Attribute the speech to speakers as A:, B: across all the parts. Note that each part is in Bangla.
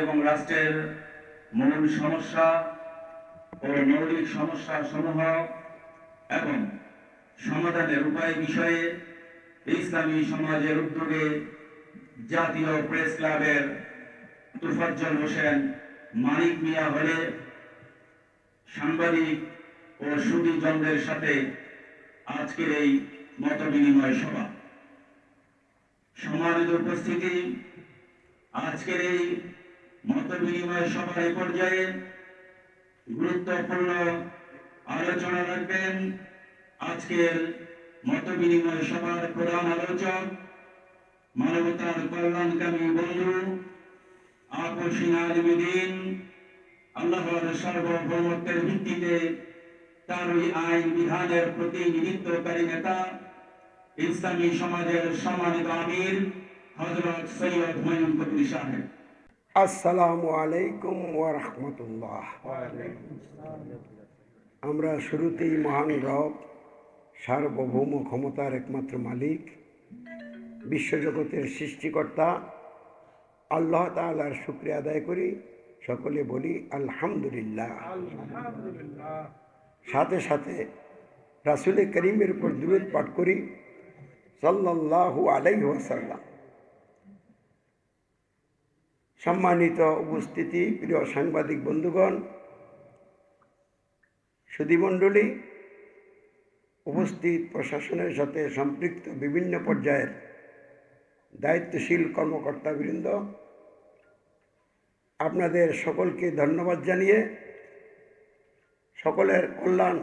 A: এবং রাষ্ট্রের মূল সমস্যা ও মৌলিক সমস্যা সমূহ এবং সমাধানের উপায় বিষয়ে ইসলামী সমাজের উদ্যোগে জাতীয় প্রেস ক্লাবের তোফাজ্জল হোসেন মানিক মিয়া হলে সাংবাদিক ও সুধীজনদের সাথে আজকের এই মত বিনিময় সভা। সম্মানিত উপস্থিতি, আজকের এই মত বিনিময় সভার এই পর্যায়ে গুরুত্বপূর্ণ আলোচনা রাখবেন আজকের মত বিনিময় সভার প্রধান আলোচক, মানবতার কল্যাণকামী বন্ধু আপসীন আলিমুদ্দিন, আল্লাহর সার্বভৌমত্বের ভিত্তিতে তারই আইন বিধানের প্রতিনিধিত্বকারী নেতা, ইসলামী সমাজের সম্মানিত আমির হযরত সৈয়দ হুমায়ুন কবির সাহেব।
B: আসসালামু আলাইকুম ওয়া রাহমাতুল্লাহ। আমরা শুরুতেই মহান রব, সার্বভৌম ক্ষমতার একমাত্র মালিক, বিশ্বজগতের সৃষ্টিকর্তা আল্লাহ তাআলার শুকরিয়া আদায় করি। সকলে বলি আলহামদুলিল্লাহ। সাথে সাথে রাসূল করিমের উপর দুরূদ পাঠ করি সাল্লাল্লাহু আলাইহি ওয়াসাল্লাম। সম্মানিত উপস্থিতি, প্রিয় সাংবাদিক বন্ধুগণ, সুধীমণ্ডলী, উপস্থিত প্রশাসনের সাথে সম্পৃক্ত বিভিন্ন পর্যায়ের দায়িত্বশীল কর্মকর্তাবৃন্দ, আপনাদের সকলকে ধন্যবাদ জানিয়ে সকলের কল্যাণ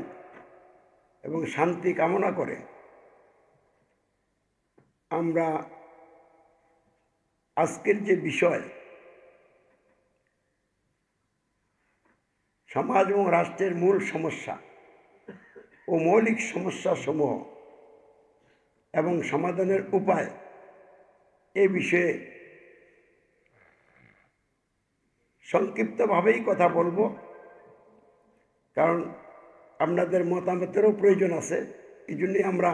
B: এবং শান্তি কামনা করে আমরা আজকের যে বিষয়, সমাজ এবং রাষ্ট্রের মূল সমস্যা ও মৌলিক সমস্যাসমূহ এবং সমাধানের উপায়, এ বিষয়ে সংক্ষিপ্তভাবেই কথা বলবো, কারণ আপনাদের মতামতেরও প্রয়োজন আছে। এই জন্যই আমরা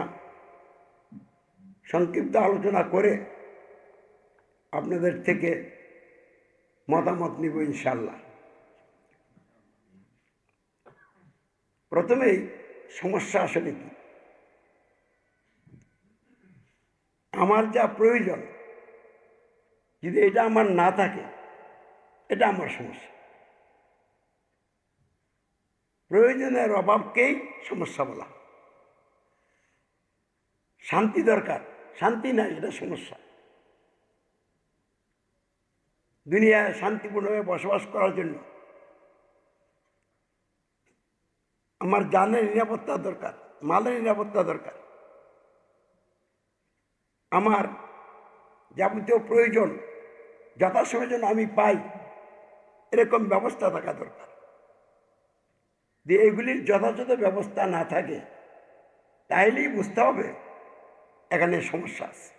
B: সংক্ষিপ্ত আলোচনা করে আপনাদের থেকে মতামত নিব ইনশাল্লাহ। প্রথমেই সমস্যা আসলে কি? আমার যা প্রয়োজন, যদি এটা আমার না থাকে, এটা আমার সমস্যা। প্রয়োজনের অভাবকেই সমস্যা বলা। শান্তি দরকার, শান্তি নাই, এটা সমস্যা। দুনিয়ায় শান্তিপূর্ণভাবে বসবাস করার জন্য আমার জানের নিরাপত্তা দরকার, মালের নিরাপত্তা দরকার, আমার যাবতীয় প্রয়োজন যথাসময়ে যেন আমি পাই, এরকম ব্যবস্থা থাকা দরকার। যে এগুলির যথাযথ ব্যবস্থা না থাকে, তাইলেই বুঝতে হবে এখানে সমস্যা আছে।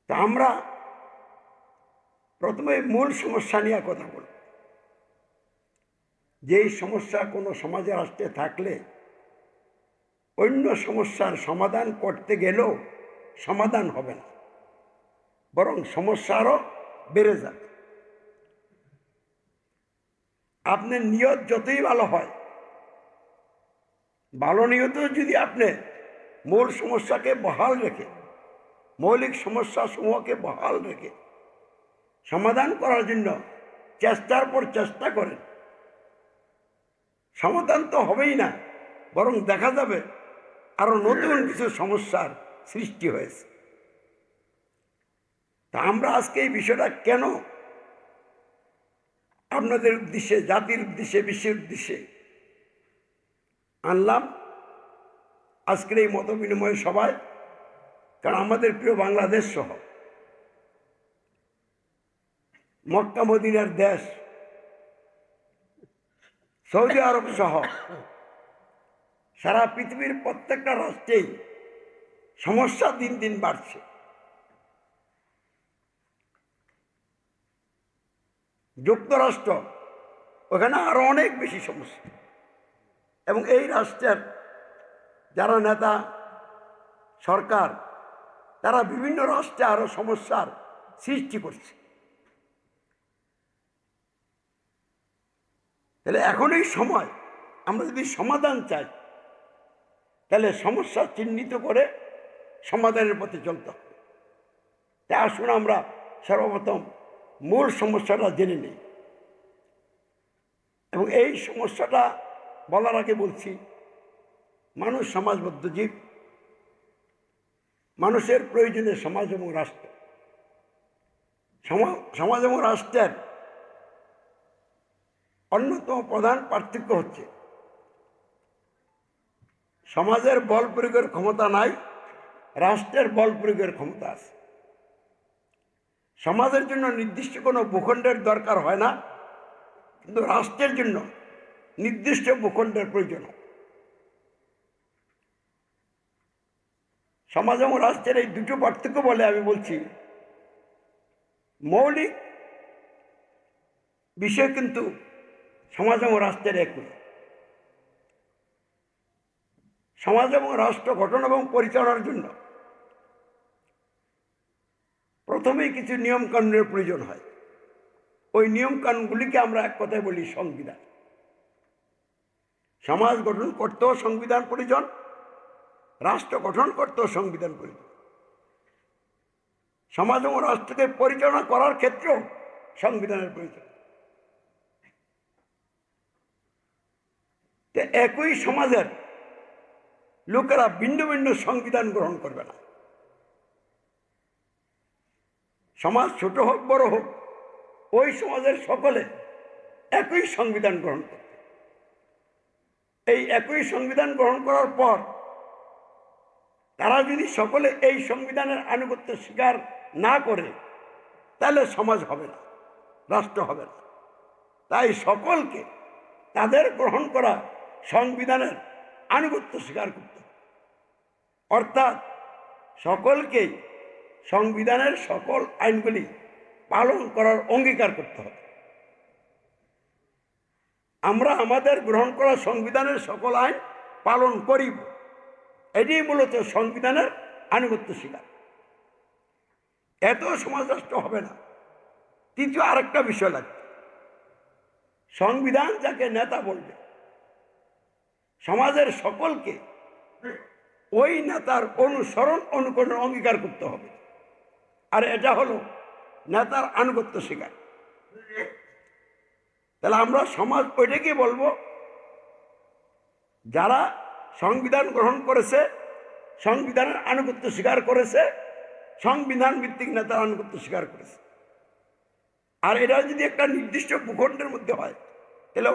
B: তা আমরা প্রথমে মূল সমস্যা নিয়ে কথা বলব। যেই সমস্যা কোনো সমাজে রাষ্ট্রে থাকলে অন্য সমস্যার সমাধান করতে গেলেও সমাধান হবে না, বরং সমস্যা আরও বেড়ে যাবে। আপনার নিয়ত যতই ভালো হয়, ভালো নিয়তেও যদি আপনি মূল সমস্যাকে বহাল রেখে, মৌলিক সমস্যাসমূহকে বহাল রেখে সমাধান করার জন্য চেষ্টার পর চেষ্টা করেন, সমাধান তো হবেই না, বরং দেখা যাবে আরো নতুন কিছু সমস্যার সৃষ্টি হয়েছে। তা আমরা আজকে এই বিষয়টা কেন আপনাদের উদ্দেশ্যে, জাতির উদ্দেশ্যে, বিশ্বের উদ্দেশ্যে আনলাম আজকের এই মত বিনিময় সভায়, কারণ আমাদের প্রিয় বাংলাদেশ সহ মক্কা মদিনার দেশ সৌদি আরব সহ সারা পৃথিবীর প্রত্যেকটা রাষ্ট্রেই সমস্যা দিন দিন বাড়ছে। যুক্তরাষ্ট্র, ওখানে আরো অনেক বেশি সমস্যা, এবং এই রাষ্ট্রের যারা নেতা, সরকার, তারা বিভিন্ন রাষ্ট্রে আরো সমস্যার সৃষ্টি করছে। তাহলে এখনই সময়, আমরা যদি সমাধান চাই তাহলে সমস্যা চিহ্নিত করে সমাধানের পথে চলতে হবে। তাই আসুন আমরা সর্বপ্রথম মূল সমস্যাটা জেনে নিই। এবং এই সমস্যাটা বলার আগে বলছি, মানুষ সমাজবদ্ধ জীব, মানুষের প্রয়োজনে সমাজ এবং রাষ্ট্র। সমাজ এবং রাষ্ট্রের অন্যতম প্রধান পার্থক্য হচ্ছে সমাজের বল প্রয়োগের ক্ষমতা নাই, রাষ্ট্রের বল প্রয়োগের ক্ষমতা আছে। সমাজের জন্য নির্দিষ্ট কোনো ভূখণ্ডের দরকার হয় না, কিন্তু রাষ্ট্রের জন্য নির্দিষ্ট ভূখণ্ডের প্রয়োজন হয়। সমাজ এবং রাষ্ট্রের এই দুটো পার্থক্য বলে আমি বলছি, মৌলিক বিষয় কিন্তু সমাজ এবং রাষ্ট্রের একই। সমাজ এবং রাষ্ট্র গঠন এবং পরিচালনার জন্য প্রথমেই কিছু নিয়ম কানুনের প্রয়োজন হয়। ওই নিয়ম কানুনগুলিকে আমরা এক কথায় বলি সংবিধান। সমাজ গঠন করতেও সংবিধান প্রয়োজন, রাষ্ট্র গঠন করতেও সংবিধান প্রয়োজন। সমাজ এবং রাষ্ট্রকে পরিচালনা করার ক্ষেত্রেও সংবিধানের প্রয়োজন। একই সমাজের লোকেরা ভিন্ন ভিন্ন সংবিধান গ্রহণ করবে না। সমাজ ছোট হোক বড় হোক, ওই সমাজের সকলে একই সংবিধান গ্রহণ করবে। এই একই সংবিধান গ্রহণ করার পর তারা যদি সকলে এই সংবিধানের আনুগত্য স্বীকার না করে, তাহলে সমাজ হবে না, রাষ্ট্র হবে না। তাই সকলকে তাদের গ্রহণ করা সংবিধানের আনুগত্য স্বীকার করতে হবে। অর্থাৎ সকলকেই সংবিধানের সকল আইনগুলি পালন করার অঙ্গীকার করতে হবে। আমরা আমাদের গ্রহণ করা সংবিধানের সকল আইন পালন করিব, এটি মূলত সংবিধানের আনুগত্য স্বীকার। এত সমাজ রাষ্ট্র হবে না। তৃতীয় আরেকটা বিষয় লাগবে, সংবিধান যাকে নেতা বলবে, সমাজের সকলকে ওই নেতার অনুসরণ অনুকরণের অঙ্গীকার করতে হবে। আর এটা হলো নেতার আনুগত্য স্বীকার। তাহলে আমরা সমাজ ওইটাকে বলবো যারা সংবিধান গ্রহণ করেছে, সংবিধানের আনুগত্য স্বীকার করেছে, সংবিধান ভিত্তিক নেতার আনুগত্য স্বীকার করেছে। আর এটা যদি একটা নির্দিষ্ট ভূখণ্ডের মধ্যে হয়, তাহলে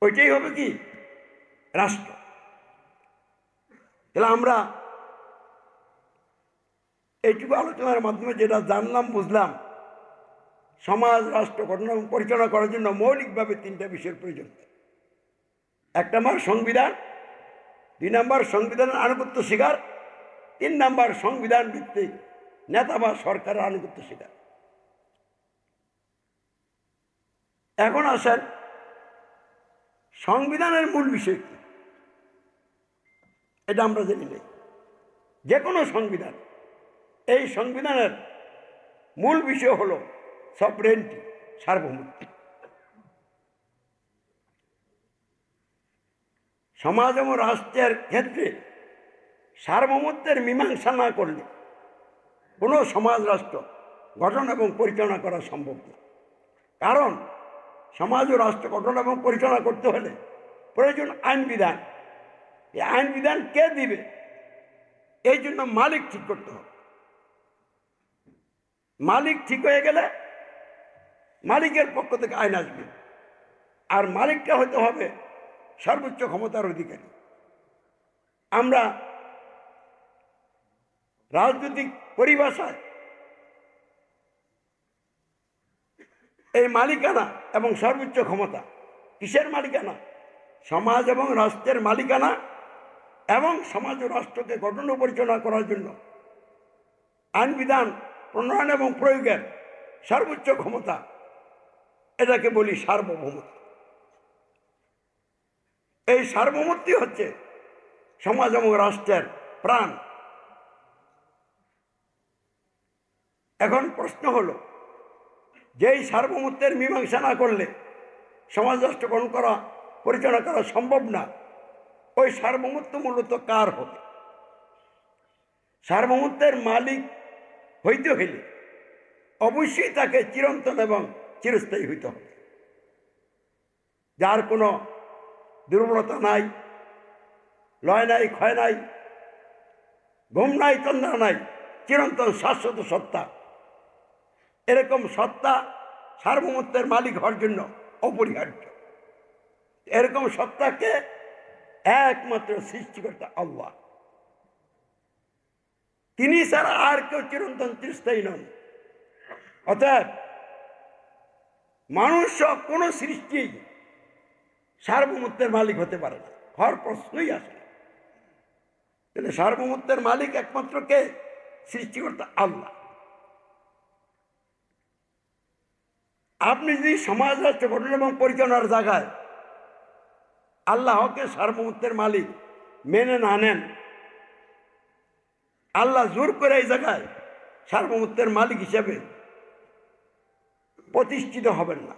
B: ওইটাই হবে কি রাষ্ট্র। তাহলে আমরা এইটুকু আলোচনার মাধ্যমে যেটা জানলাম, বুঝলাম, সমাজ রাষ্ট্র গঠন এবং পরিচালনা করার জন্য মৌলিকভাবে তিনটা বিষয়ের প্রয়োজন। এক নম্বর সংবিধান, দুই নম্বর সংবিধানের আনুগত্য স্বীকার, তিন নম্বর সংবিধান ভিত্তিক নেতা বা সরকারের আনুগত্য স্বীকার। এখন আসেন সংবিধানের মূল বিষয় কি, এটা আমরা জেনে নেই। যে কোনো সংবিধান, এই সংবিধানের মূল বিষয় হলো সভরেন্টি, সার্বভৌমত্ব। সমাজ এবং রাষ্ট্রের ক্ষেত্রে সার্বভৌমত্বের মীমাংসা না করলে কোনো সমাজ রাষ্ট্র গঠন এবং পরিচালনা করা সম্ভব না। কারণ সমাজ ও রাষ্ট্র গঠন এবং পরিচালনা করতে হলে প্রয়োজন আইন বিধান। এই আইন বিধান কে দিবে, এই জন্য মালিক ঠিক করতে হবে। মালিক ঠিক হয়ে গেলে মালিকের পক্ষ থেকে আইন আসবে। আর মালিকটা হতে হবে সর্বোচ্চ ক্ষমতার অধিকারী। আমরা রাজনৈতিক পরিভাষায় এই মালিকানা এবং সর্বোচ্চ ক্ষমতা কিসের মালিকানা? সমাজ এবং রাষ্ট্রের মালিকানা, এবং সমাজ ও রাষ্ট্রকে গঠন ও পরিচালনা করার জন্য আইন বিধান প্রণয়ন এবং প্রয়োগের সর্বোচ্চ ক্ষমতা, এটাকে বলি সার্বভৌমত্ব। এই সার্বভৌমত্বই হচ্ছে সমাজ এবং রাষ্ট্রের প্রাণ। এখন প্রশ্ন হলো, যেই সার্বভৌমত্বের মীমাংসা না করলে সমাজ রাষ্ট্র গঠন করা পরিচালনা করা সম্ভব না, ওই সার্বভৌমত্ব মূলত কার হবে? সার্বভৌমত্বের মালিক হইতে হইলে অবশ্যই তাকে চিরন্তন এবং চিরস্থায়ী হইতে হবে, যার কোনো দুর্বলতা নাই, লয় নাই, ক্ষয় নাই, ঘুম নাই, তন্দ্রা নাই, চিরন্তন শাশ্বত সত্তা। এরকম সত্তা সার্বভৌমত্বের মালিক হওয়ার জন্য অপরিহার্য। এরকম সত্তাকে একমাত্র সৃষ্টিকর্তা আল্লাহ, তিনি ছাড়া আর কেউ চিরন্তন চিরস্থায়ী নন। অতএব মানুষ কোনো সৃষ্টি সার্বভৌমত্বের মালিক হতে পারে না, হওয়ার প্রশ্নই আসে না। তাহলে সার্বভৌমত্বের মালিক একমাত্র কে? সৃষ্টিকর্তা আল্লাহ। আপনি যদি সমাজ রাষ্ট্র গঠন এবং পরিচালনার জায়গায় আল্লাহকে সার্বভৌমত্বের মালিক মেনে না নেন, আল্লাহ জোর করে এই জায়গায় সার্বভৌমত্বের মালিক হিসেবে প্রতিষ্ঠিত হবেন না।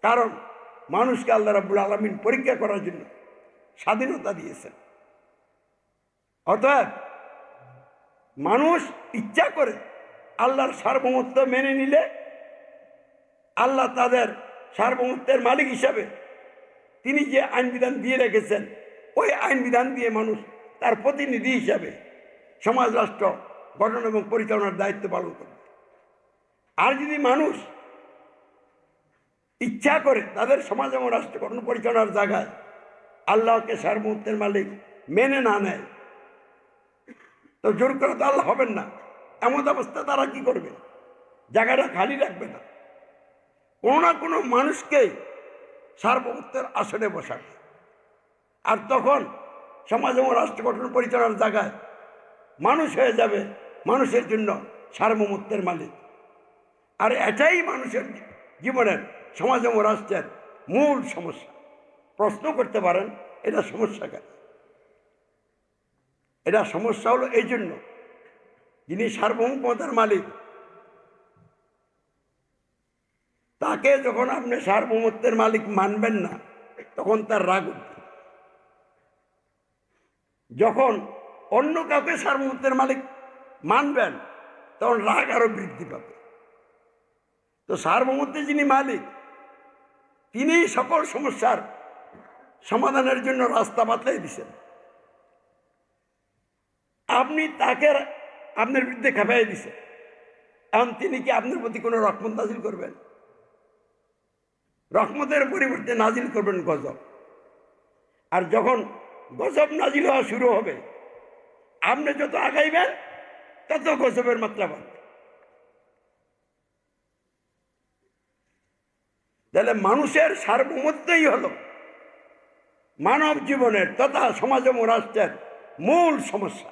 B: কারণ মানুষকে আল্লাহ রাব্বুল আলামিন পরীক্ষা করার জন্য স্বাধীনতা দিয়েছেন। অতএব মানুষ ইচ্ছা করে আল্লাহর সার্বভৌমত্ব মেনে নিলে আল্লাহ তাদের সার্বভৌমত্বের মালিক হিসাবে তিনি যে আইন বিধান দিয়ে রেখেছেন, ওই আইন বিধান দিয়ে মানুষ তার প্রতিনিধি হিসাবে সমাজ রাষ্ট্র গঠন এবং পরিচালনার দায়িত্ব পালন করবে। আর যদি মানুষ ইচ্ছা করে তাদের সমাজ এবং রাষ্ট্র গঠন পরিচালনার জায়গায় আল্লাহকে সার্বভৌমত্বের মালিক মেনে না নেয়, তো জোর করে তো আল্লাহ হবেন না। এমন অবস্থা তারা কি করবে? জায়গাটা খালি রাখবে না, কোনো না কোনো মানুষকে সার্বভৌমত্বের আসনে বসাবে। আর তখন সমাজ এবং রাষ্ট্র গঠন পরিচালনার জায়গায় মানুষ হয়ে যাবে মানুষের জন্য সার্বভৌমত্বের মালিক। আর এটাই মানুষের জীবনের সমাজ এবং রাষ্ট্রের মূল সমস্যা। প্রশ্ন করতে পারেন এটা সমস্যা কেন? এটা সমস্যা হলো এই জন্য, যিনি সার্বভৌমত্বের মালিক তাকে যখন আপনি সার্বভৌমত্বের মালিক মানবেন না, তখন তার রাগ উঠবে। যখন অন্য কাউকে সার্বভৌমত্বের মালিক মানবেন, তখন রাগ আরো বৃদ্ধি পাবে। তো সার্বভৌমত্বের যিনি মালিক, তিনি সকল সমস্যার সমাধানের জন্য রাস্তা বাতলাই দিচ্ছেন। আপনি তাকে আপনার বিরুদ্ধে খেপাই দিচ্ছেন, এখন তিনি কি আপনার প্রতি কোনো রহমত নাজিল করবেন? রহমতের পরিবর্তে নাজিল করবেন গজব। আর যখন গজব নাজিল হওয়া শুরু হবে, আপনি যত আগাইবেন তত গজবের মাত্রা বাড়বে। তাহলে মানুষের সার্বভৌমত্বই হলো মানব জীবনের তথা সমাজ এবং রাষ্ট্রের মূল সমস্যা।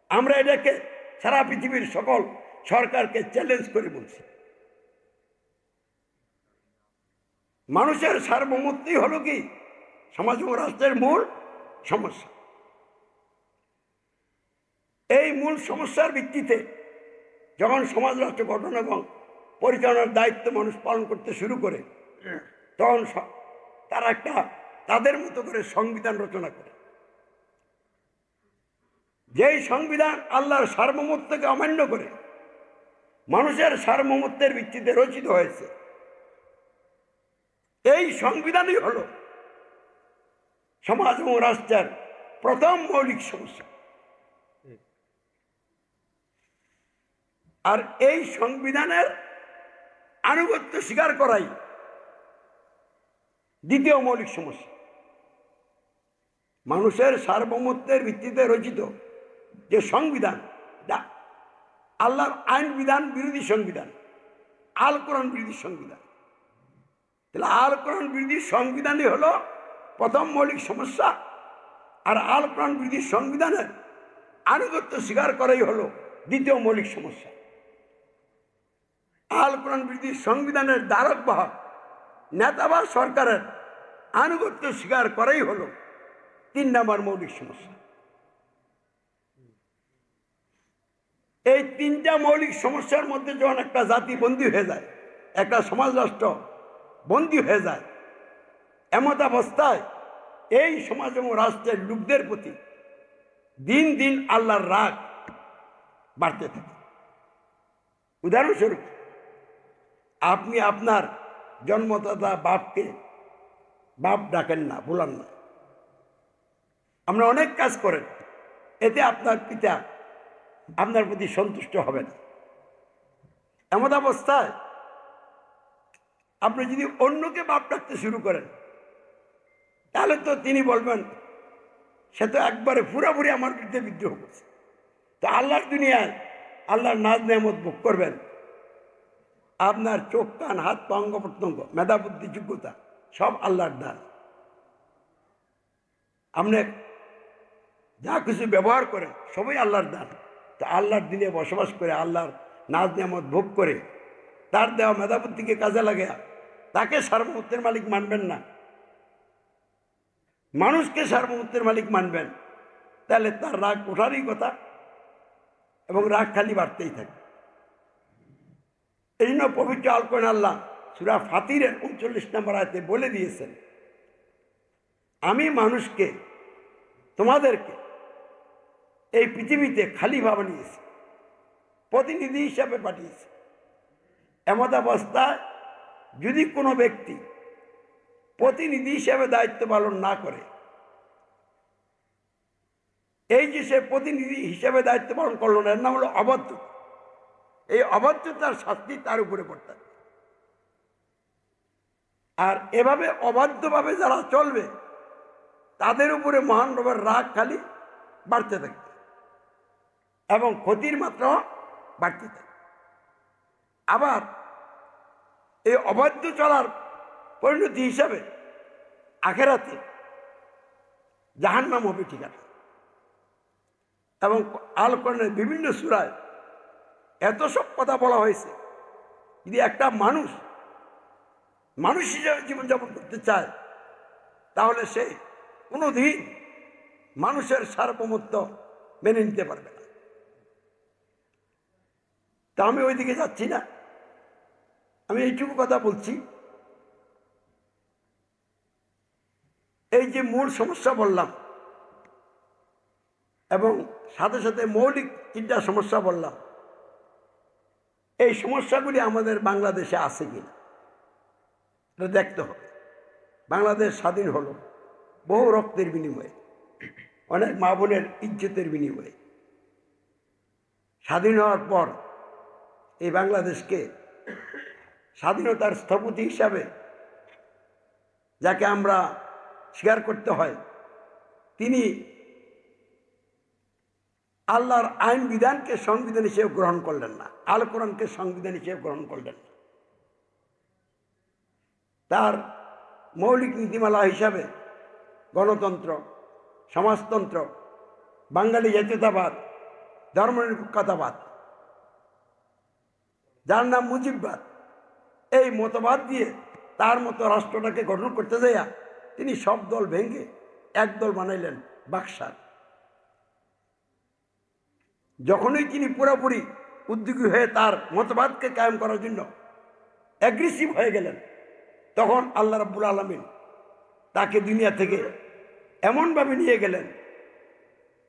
B: আমরা এটাকে সারা পৃথিবীর সকল সরকারকে চ্যালেঞ্জ করে বলছি। মানুষের সার্বভৌমত্বই হলো কি সমাজ এবং রাষ্ট্রের মূল সমস্যা। এই মূল সমস্যার ভিত্তিতে যখন সমাজ রাষ্ট্র গঠন এবং পরিচালনার দায়িত্ব মানুষ পালন করতে শুরু করে, তখন তারা একটা তাদের মতো করে সংবিধান রচনা করে। যেই সংবিধান আল্লাহর সার্বভৌমত্বকে অমান্য করে মানুষের সার্বভৌমত্বের ভিত্তিতে রচিত হয়েছে, এই সংবিধানই হলো সমাজ এবং রাষ্ট্রের প্রথম মৌলিক সমস্যা। আর এই সংবিধানের আনুগত্য স্বীকার করাই দ্বিতীয় মৌলিক সমস্যা। মানুষের সার্বভৌমত্বের ভিত্তিতে রচিত যে সংবিধান, আল্লাহর আইন বিধান বিরোধী সংবিধান, আল কোরআন বিরোধী সংবিধান। তাহলে আল কোরআন বিরোধী সংবিধানই হলো প্রথম মৌলিক সমস্যা, আর আল কোরআন বিরোধী সংবিধানের আনুগত্য স্বীকার করাই হলো দ্বিতীয় মৌলিক সমস্যা। আল কোরআন বিরোধী সংবিধানের দ্বারক বাহক নেতা বা সরকারের আনুগত্য স্বীকার করাই হলো 3 নম্বর মৌলিক সমস্যা। এই 3টা মৌলিক সমস্যার মধ্যে যখন একটা জাতি বন্দী হয়ে যায়, একটা সমাজ রাষ্ট্র বন্দী হয়ে যায়। এমত অবস্থায় এই সমাজ এবং রাষ্ট্রের লোকদের প্রতি দিন দিন আল্লাহর রাগ বাড়তে থাকে। উদাহরণস্বরূপ, আপনি আপনার জন্মদাতা বাপকে বাপ ডাকেন না, বলান না। আপনি অনেক কাজ করেন, এতে আপনার পিতা আপনার প্রতি সন্তুষ্ট হবে না। এমন অবস্থায় আপনি যদি অন্যকে বাপ ডাকতে শুরু করেন, তাহলে তো তিনি বলবেন সে তো একবারে পুরোপুরি আমার বিরুদ্ধে বিদ্রোহ করছে। তো আল্লাহর দুনিয়ায় আল্লাহর নাজ নেয়ামত ভোগ করবেন, আপনার চোখ কান হাত পা অঙ্গ প্রত্যঙ্গ মেধা বুদ্ধি যোগ্যতা সব আল্লাহর দান। আপনি যা কিছু ব্যবহার করেন সবই আল্লাহর দান। তো আল্লাহর দিনে বসবাস করে আল্লাহর নাজ নেয়ামত ভোগ করে তার দেওয়া মেধা বুদ্ধিকে কাজে লাগে তাকে সার্বভৌমত্বের মালিক মানবেন না, মানুষকে সার্বভৌমত্বের মালিক মানবেন, তাহলে তার রাগ ওঠারই কথা এবং রাগ খালি বাড়তেই থাকে। এই জন্য পবিত্র আল কোরআন আল্লাহ সূরা ফাতিরের 39 নম্বর আয়াতে বলে দিয়েছেন, আমি মানুষকে তোমাদেরকে এই পৃথিবীতে খালি ভাবে নিয়েছি, প্রতিনিধি হিসাবে পাঠিয়েছি। এমত অবস্থায় যদি কোনো ব্যক্তি প্রতিনিধি হিসাবে দায়িত্ব পালন না করে, এই যে সে প্রতিনিধি হিসাবে দায়িত্ব পালন করলো না, এর নাম হলো অবাধ্যতা। এই অবাধ্যতার শাস্তি তার উপরে পড়তে হবে। আর এভাবে অবাধ্যভাবে যারা চলবে তাদের উপরে মহান রবের রাগ খালি বাড়তে থাকবে এবং ক্ষতির মাত্রা বাড়তে থাকে। আবার এই অবাধ্য চলার পরিণতি হিসাবে আখেরাতে জাহান্নাম হবে ঠিকানা। এবং আল কোরআনের বিভিন্ন সূরায় এত সব কথা বলা হয়েছে, যদি একটা মানুষ হিসেবে জীবনযাপন করতে চায় তাহলে সে কোনোদিন মানুষের সার্বভৌমত্ব মেনে নিতে পারবে না। তা আমি ওইদিকে যাচ্ছি না, আমি এইটুকু কথা বলছি, এই যে মূল সমস্যা বললাম এবং সাথে সাথে মৌলিক 3টা সমস্যা বললাম, এই সমস্যাগুলি আমাদের বাংলাদেশে আছে কিনা এটা দেখতে হবে। বাংলাদেশ স্বাধীন হলো বহু রক্তের বিনিময়ে, অনেক মা বোনের ইজ্জতের বিনিময়ে। স্বাধীন হওয়ার পর এই বাংলাদেশকে স্বাধীনতার স্থপতি হিসাবে যাকে আমরা স্বীকার করতে হয়, তিনি আল্লাহর আইন বিধানকে সংবিধান হিসেবে গ্রহণ করলেন না, আল কোরআনকে সংবিধান হিসেবে গ্রহণ করলেন না। তার মৌলিক নীতিমালা হিসাবে গণতন্ত্র, সমাজতন্ত্র, বাঙালি জাতীয়তাবাদ, ধর্মনিরপেক্ষতাবাদ, যার নাম মুজিববাদ, এই মতবাদ দিয়ে তার মতো রাষ্ট্রটাকে গঠন করতে যাইয়া তিনি সব দল ভেঙে এক দল বানাইলেন, বাকশাল। যখনই তিনি পুরোপুরি উদ্যোগী হয়ে তার মতবাদকে কায়েম করার জন্য অ্যাগ্রেসিভ হয়ে গেলেন, তখন আল্লাহ রাব্বুল আলামিন তাকে দুনিয়া থেকে এমনভাবে নিয়ে গেলেন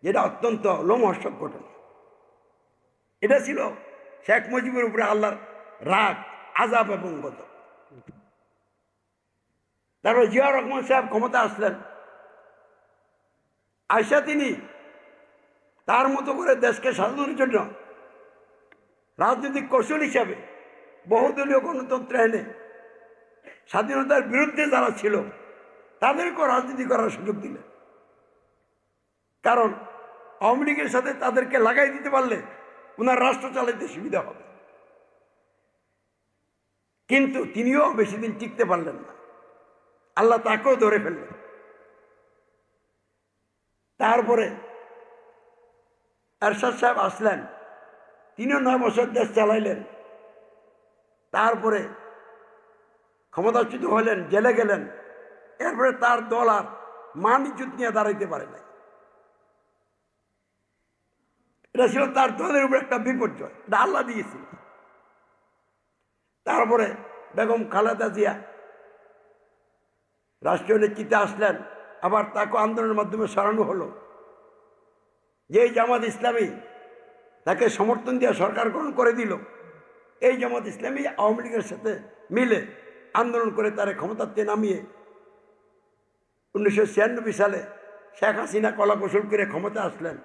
B: যেটা অত্যন্ত লোমহর্ষক ঘটনা। এটা ছিল শেখ মুজিবের উপরে আল্লাহর রাগ, আযাব এবং গজব। তারপর জিয়া রহমান সাহেব ক্ষমতা আসলেন, আয়সা তিনি তার মতো করে দেশকে সাজানোর জন্য রাজনৈতিক কৌশল হিসাবে বহুদলীয় গণতন্ত্র এনে স্বাধীনতার বিরুদ্ধে যারা ছিল তাদেরকেও রাজনীতি করার সুযোগ দিলেন। কারণ আওয়ামী লীগের সাথে তাদেরকে লাগাই দিতে পারলে ওনার রাষ্ট্র চালাইতে সুবিধা হবে। কিন্তু তিনিও বেশি দিন টিকতে পারলেন না, আল্লাহ তাকেও ধরে ফেললেন। তারপরে এরশাদ সাহেব আসলেন, তিনিও 9 বছর দেশ চালাইলেন। তারপরে ক্ষমতাচ্যুত হলেন, জেলে গেলেন। এরপরে তার দল আর মান ইজ্জত নিয়ে দাঁড়াইতে পারে নাই। এটা ছিল তার দলের উপর একটা বিপর্যয়, এটা আল্লাহ দিয়েছিল। তারপরে বেগম খালেদা জিয়া রাষ্ট্রীয় নেতৃত্বে আসলেন, আবার তাকে আন্দোলনের মাধ্যমে সরানো হলো। যেই জামাত ইসলামী তাকে সমর্থন দিয়ে সরকার গ্রহণ করে দিল, এই জামাত ইসলামী আওয়ামী লীগের সাথে মিলে আন্দোলন করে তারা ক্ষমতাতে নামিয়ে 1996 সালে শেখ হাসিনা কলাকৌশল করে ক্ষমতা আসলেন।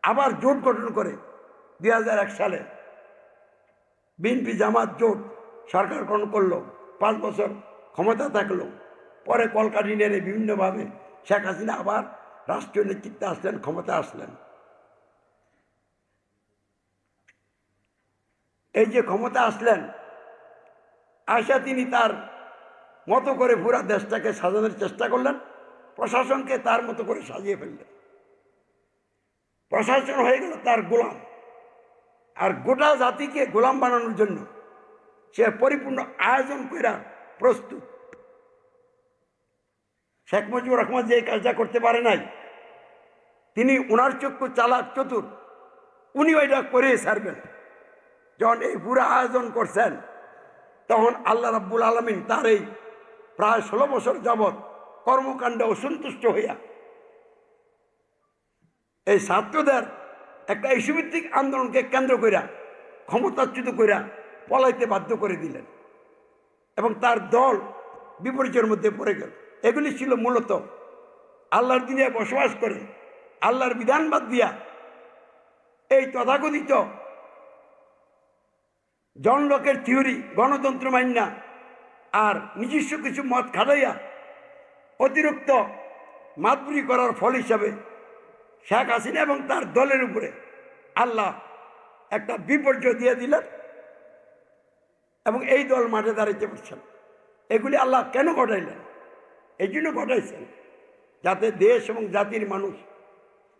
B: আবার জোট গঠন করে 2001 সালে বিএনপি জামাত জোট সরকার গ্রহণ করলো, 5 বছর ক্ষমতা থাকলো। পরে কলকাঠি নেড়ে বিভিন্নভাবে শেখ হাসিনা আবার রাষ্ট্রীয় নেতৃত্বে আসলেন, ক্ষমতা আসলেন। এই যে ক্ষমতা আসলেন, আয়সা তিনি তার মতো করে পুরা দেশটাকে সাজানোর চেষ্টা করলেন, প্রশাসনকে তার মতো করে সাজিয়ে ফেললেন। প্রশাসন হয়ে গেল তার গোলাম, আর গোটা জাতিকে গোলাম বানানোর জন্য সে পরিপূর্ণ আয়োজন করে প্রস্তুত। শেখ মুজিবুর রহমান যে কাজটা করতে পারে নাই, তিনি ওনার চক্ষু চালাক চতুর, উনি ওইটা করে ছাড়বেন। যখন এই পুরো আয়োজন করছেন, তখন আল্লাহ রাব্বুল আলামিন তার এই প্রায় 16 বছর যাবৎ কর্মকাণ্ডে অসন্তুষ্ট হইয়া এই ছাত্রদের একটা ইস্যুভিত্তিক আন্দোলনকে কেন্দ্র কইরা ক্ষমতাচ্যুত কইরা পলাইতে বাধ্য করে দিলেন, এবং তার দল বিপর্যয়ের মধ্যে পড়ে গেল। এগুলি ছিল মূলত আল্লাহর দিনে বসবাস করে আল্লাহর বিধান বাদ দিয়া এই তথাকথিত জন লকের থিওরি গণতন্ত্র মান্যা আর নিজস্ব কিছু মত খাটাইয়া অতিরিক্ত মাতবুরি করার ফল হিসাবে শেখ হাসিনা এবং তার দলের উপরে আল্লাহ একটা বিপর্যয় দিয়ে দিলেন, এবং এই দল মাঠে দাঁড়াইতে পারছেন। এগুলি আল্লাহ কেন ঘটাইলেন? এই জন্য ঘটাইছেন যাতে দেশ এবং জাতির মানুষ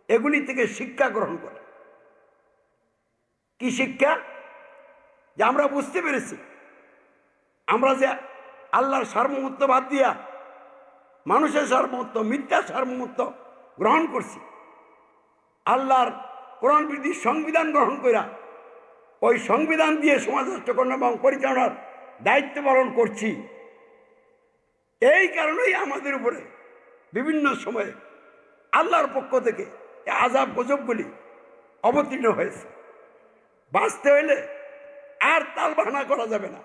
B: এগুলি থেকে শিক্ষা গ্রহণ করে। কি শিক্ষা? যে আমরা বুঝতে পেরেছি আমরা যে আল্লাহর সার্বভৌমত্ব বাদ দিয়া মানুষের সার্বভৌমত্ব, মিথ্যা সার্বভৌমত্ব গ্রহণ করছি, আল্লাহর কোরআন বিরোধী সংবিধান গ্রহণ কইরা ওই সংবিধান দিয়ে সমাজ রাষ্ট্রকরণ এবং পরিচালনার দায়িত্ব পালন করছি। এই কারণেই আমাদের উপরে বিভিন্ন সময়ে আল্লাহর পক্ষ থেকে আযাব গজবগুলি অবতীর্ণ হয়েছে। বাঁচতে হইলে আর তাল বাহানা করা যাবে না,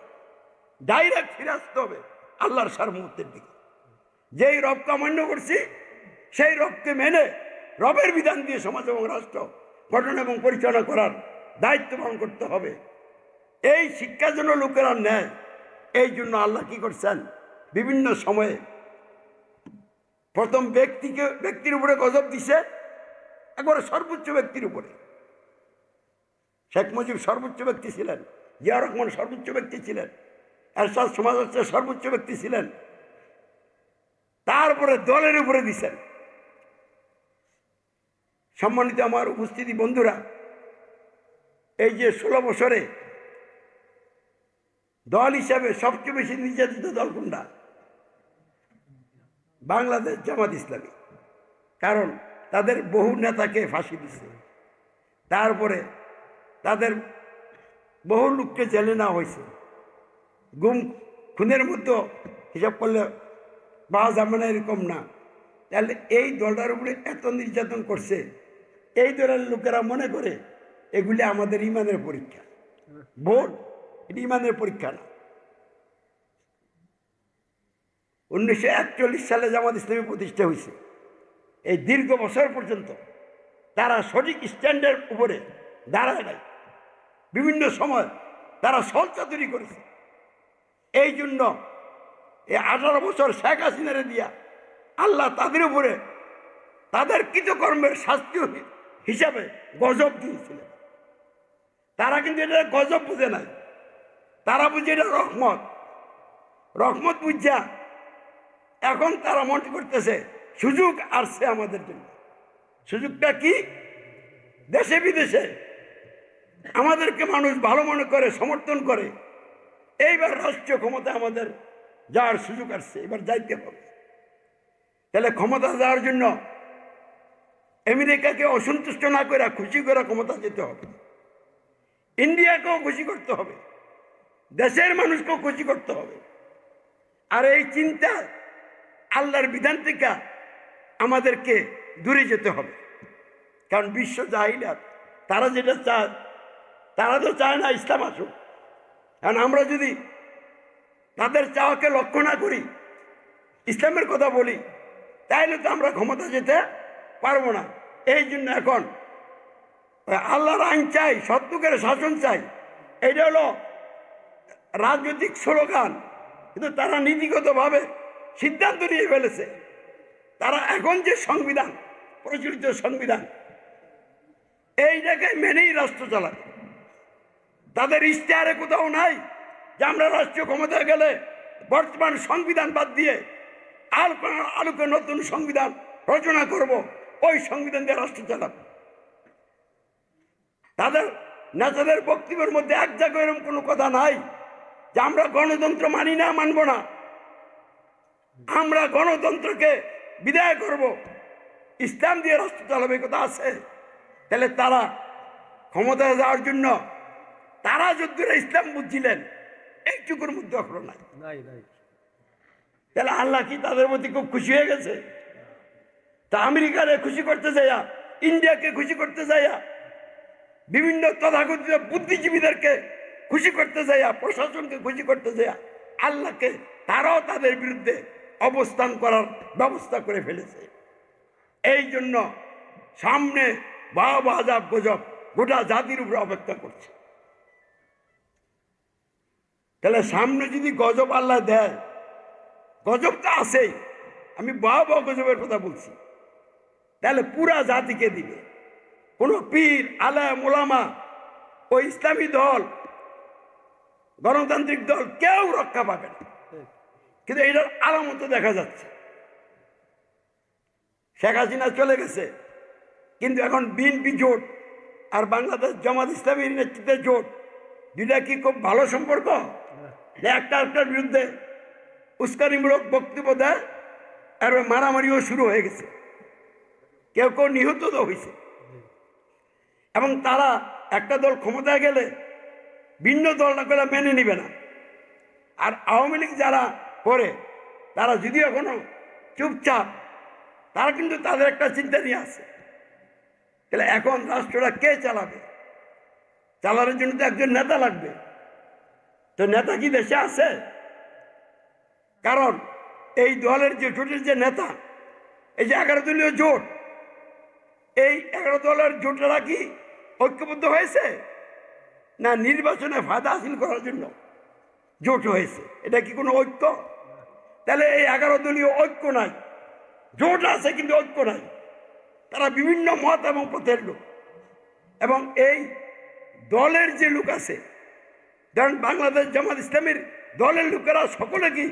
B: ডাইরেক্ট ফিরে আসতে হবে আল্লাহর সার্বভৌমত্বের দিকে। যেই রবকে অমান্য করছি, সেই রবকে মেনে রবের বিধান দিয়ে সমাজ এবং রাষ্ট্র গঠন এবং পরিচালনা করার দায়িত্ব পালন করতে হবে। এই শিক্ষার জন্য লোকেরা নেয়। এই জন্য আল্লাহ কি করছেন, বিভিন্ন সময়ে প্রথম ব্যক্তির উপরে গজব দিছে, একবারে সর্বোচ্চ ব্যক্তির উপরে। শেখ মুজিব সর্বোচ্চ ব্যক্তি ছিলেন, জিয়া রহমান সর্বোচ্চ ব্যক্তি ছিলেন, এরশাদ সমাজ সর্বোচ্চ ব্যক্তি ছিলেন, তারপরে দলের উপরে দিছেন। সম্মানিত আমার উপস্থিতি বন্ধুরা, এই যে 16 বছরে দল হিসাবে সবচেয়ে বেশি নির্যাতিত দল কোনটা? বাংলাদেশ জামাত ইসলামী। কারণ তাদের বহু নেতাকে ফাঁসি দিচ্ছে, তারপরে তাদের বহু লোককে জেলে নেওয়া হয়েছে, গুম খুনের মতো হিসাব করলে পাওয়া যাবে না, এরকম না। তাহলে এই দলটার উপরে এত নির্যাতন করছে, এই দলের লোকেরা মনে করে এগুলি আমাদের ইমানের পরীক্ষা। ভোট এটি ইমানের পরীক্ষা না। 1941 সালে জামাত ইসলামী প্রতিষ্ঠা হয়েছে। এই দীর্ঘ বছর পর্যন্ত তারা সঠিক স্ট্যান্ডের উপরে দাঁড়ায় নাই। বিভিন্ন সময় তারা সলচাতুরি করেছে। এই জন্য এই 18 বছর শেখ হাসিনারে দিয়া আল্লাহ তাদের উপরে তাদের কৃতকর্মের শাস্তি হিসাবে গজব দিয়েছিলেন। তারা কিন্তু এটা গজব বুঝে নাই, তারা বুঝে এটা রহমত। রহমত বুঝা এখন তারা মনে করতেছে সুযোগ আসছে আমাদের জন্য। সুযোগটা কি? দেশে বিদেশে আমাদেরকে মানুষ ভালো মনে করে, সমর্থন করে। এইবার রাষ্ট্রীয় ক্ষমতা আমাদের যাওয়ার সুযোগ আসছে, এবার যাইতে হবে। তাহলে ক্ষমতা যাওয়ার জন্য আমেরিকাকে অসন্তুষ্ট না করে খুশি করে ক্ষমতা যেতে হবে, ইন্ডিয়াকেও খুশি করতে হবে। দেশের মানুষকেও খুশি করতে হবে। আর এই চিন্তা আল্লাহর বিধান থেকে আমাদেরকে দূরে যেতে হবে। কারণ বিশ্ব জাহিলিয়াত তারা যেটা চায়, তারা তো চায় না ইসলাম আসুক। কারণ আমরা যদি তাদের চাওয়াকে লক্ষ্য না করি, ইসলামের কথা বলি, তাইলে তো আমরা ক্ষমতা যেতে পারবো না। এই জন্য এখন আল্লাহর আইন চাই, সত্যকের শাসন চাই, এটা হলো রাজনৈতিক স্লোগান। কিন্তু তারা নীতিগতভাবে সিদ্ধান্ত নিয়ে ফেলেছে, তারা এখন যে সংবিধান, প্রচলিত সংবিধান, এইটাকে মেনেই রাষ্ট্র চালাবে। তাদের ইশতেহারে কোথাও নাই যে আমরা রাষ্ট্রীয় ক্ষমতায় গেলে বর্তমান সংবিধান বাদ দিয়ে আলোকে নতুন সংবিধান রচনা করব, ওই সংবিধান দিয়ে রাষ্ট্র চালাবো। তাদের নেতাদের বক্তব্যের মধ্যে এক জায়গায় এরকম কোনো কথা নাই যে আমরা গণতন্ত্র মানি না, মানব না, আমরা গণতন্ত্রকে বিদায় করব, ইসলাম দিয়ে রাষ্ট্র চালাবে, কথা আছে। তাহলে তারা ক্ষমতায় যাওয়ার জন্য তারা যদ্দূরে ইসলাম বুঝছিলেন, এইটুকুর মধ্যে অখরো নাই। তাহলে আল্লাহ কি তাদের প্রতি খুব খুশি হয়ে গেছে? তা আমেরিকারে খুশি করতে যাইয়া, ইন্ডিয়াকে খুশি করতে যাইয়া, বিভিন্ন তথাকথিত বুদ্ধিজীবীদেরকে খুশি করতে যাইয়া, প্রশাসনকে খুশি করতে যাইয়া, আল্লাহকে তারাও তাদের বিরুদ্ধে অবস্থান করার ব্যবস্থা করে ফেলেছে। এই জন্য সামনে ভয়াবহ আযাব গজব গোটা জাতির উপরে অপেক্ষা করছে। তাহলে সামনে যদি গজব আল্লাহ দেয়, গজব তো আছেই, আমি ভয়াবহ গজবের কথা বলছি, তাহলে পুরা জাতিকে দিবে। কোন পীর, আলেম, ওলামা, ওই ইসলামী দল, গণতান্ত্রিক দল কেউ রক্ষা পাবে না। কিন্তু এটার আলামত দেখা যাচ্ছে। শেখ হাসিনা চলে গেছে, কিন্তু এখন বিএনপি জোট আর বাংলাদেশ জামাত ইসলামীর নেতৃত্বে জোট, দুইটা কি খুব ভালো সম্পর্ক? একটা একটার বিরুদ্ধে উস্কানিমূলক বক্তব্য দেয়, আর মারামারিও শুরু হয়ে গেছে, কেউ কেউ নিহত তো হয়েছে। এবং তারা একটা দল ক্ষমতায় গেলে ভিন্ন দলটা করে মেনে নিবে না। আর আওয়ামী লীগ যারা করে, তারা যদিও এখনো চুপচাপ, তারা কিন্তু তাদের একটা চিন্তা নিয়ে আসে। তাহলে এখন রাষ্ট্রটা কে চালাবে? চালানোর জন্য তো একজন নেতা লাগবে। তো নেতা কি দেশে আছে? কারণ এই দলের যে জোটের যে নেতা, এই যে 11 দলীয় জোট, এই 11 দলের জোটেরা কি ঐক্যবদ্ধ হয়েছে, না নির্বাচনে ফায়দা হাসিল করার জন্য জোট হয়েছে? এটা কি কোনো ঐক্য? তাহলে এই 11 দলীয় ঐক্য নাই, জোট আছে কিন্তু ঐক্য নাই। তারা বিভিন্ন মত এবং পথের লোক। এবং এই দলের যে লোক আছে, ধরেন বাংলাদেশ জামাত ইসলামীর দলের লোকেরা সকলে কি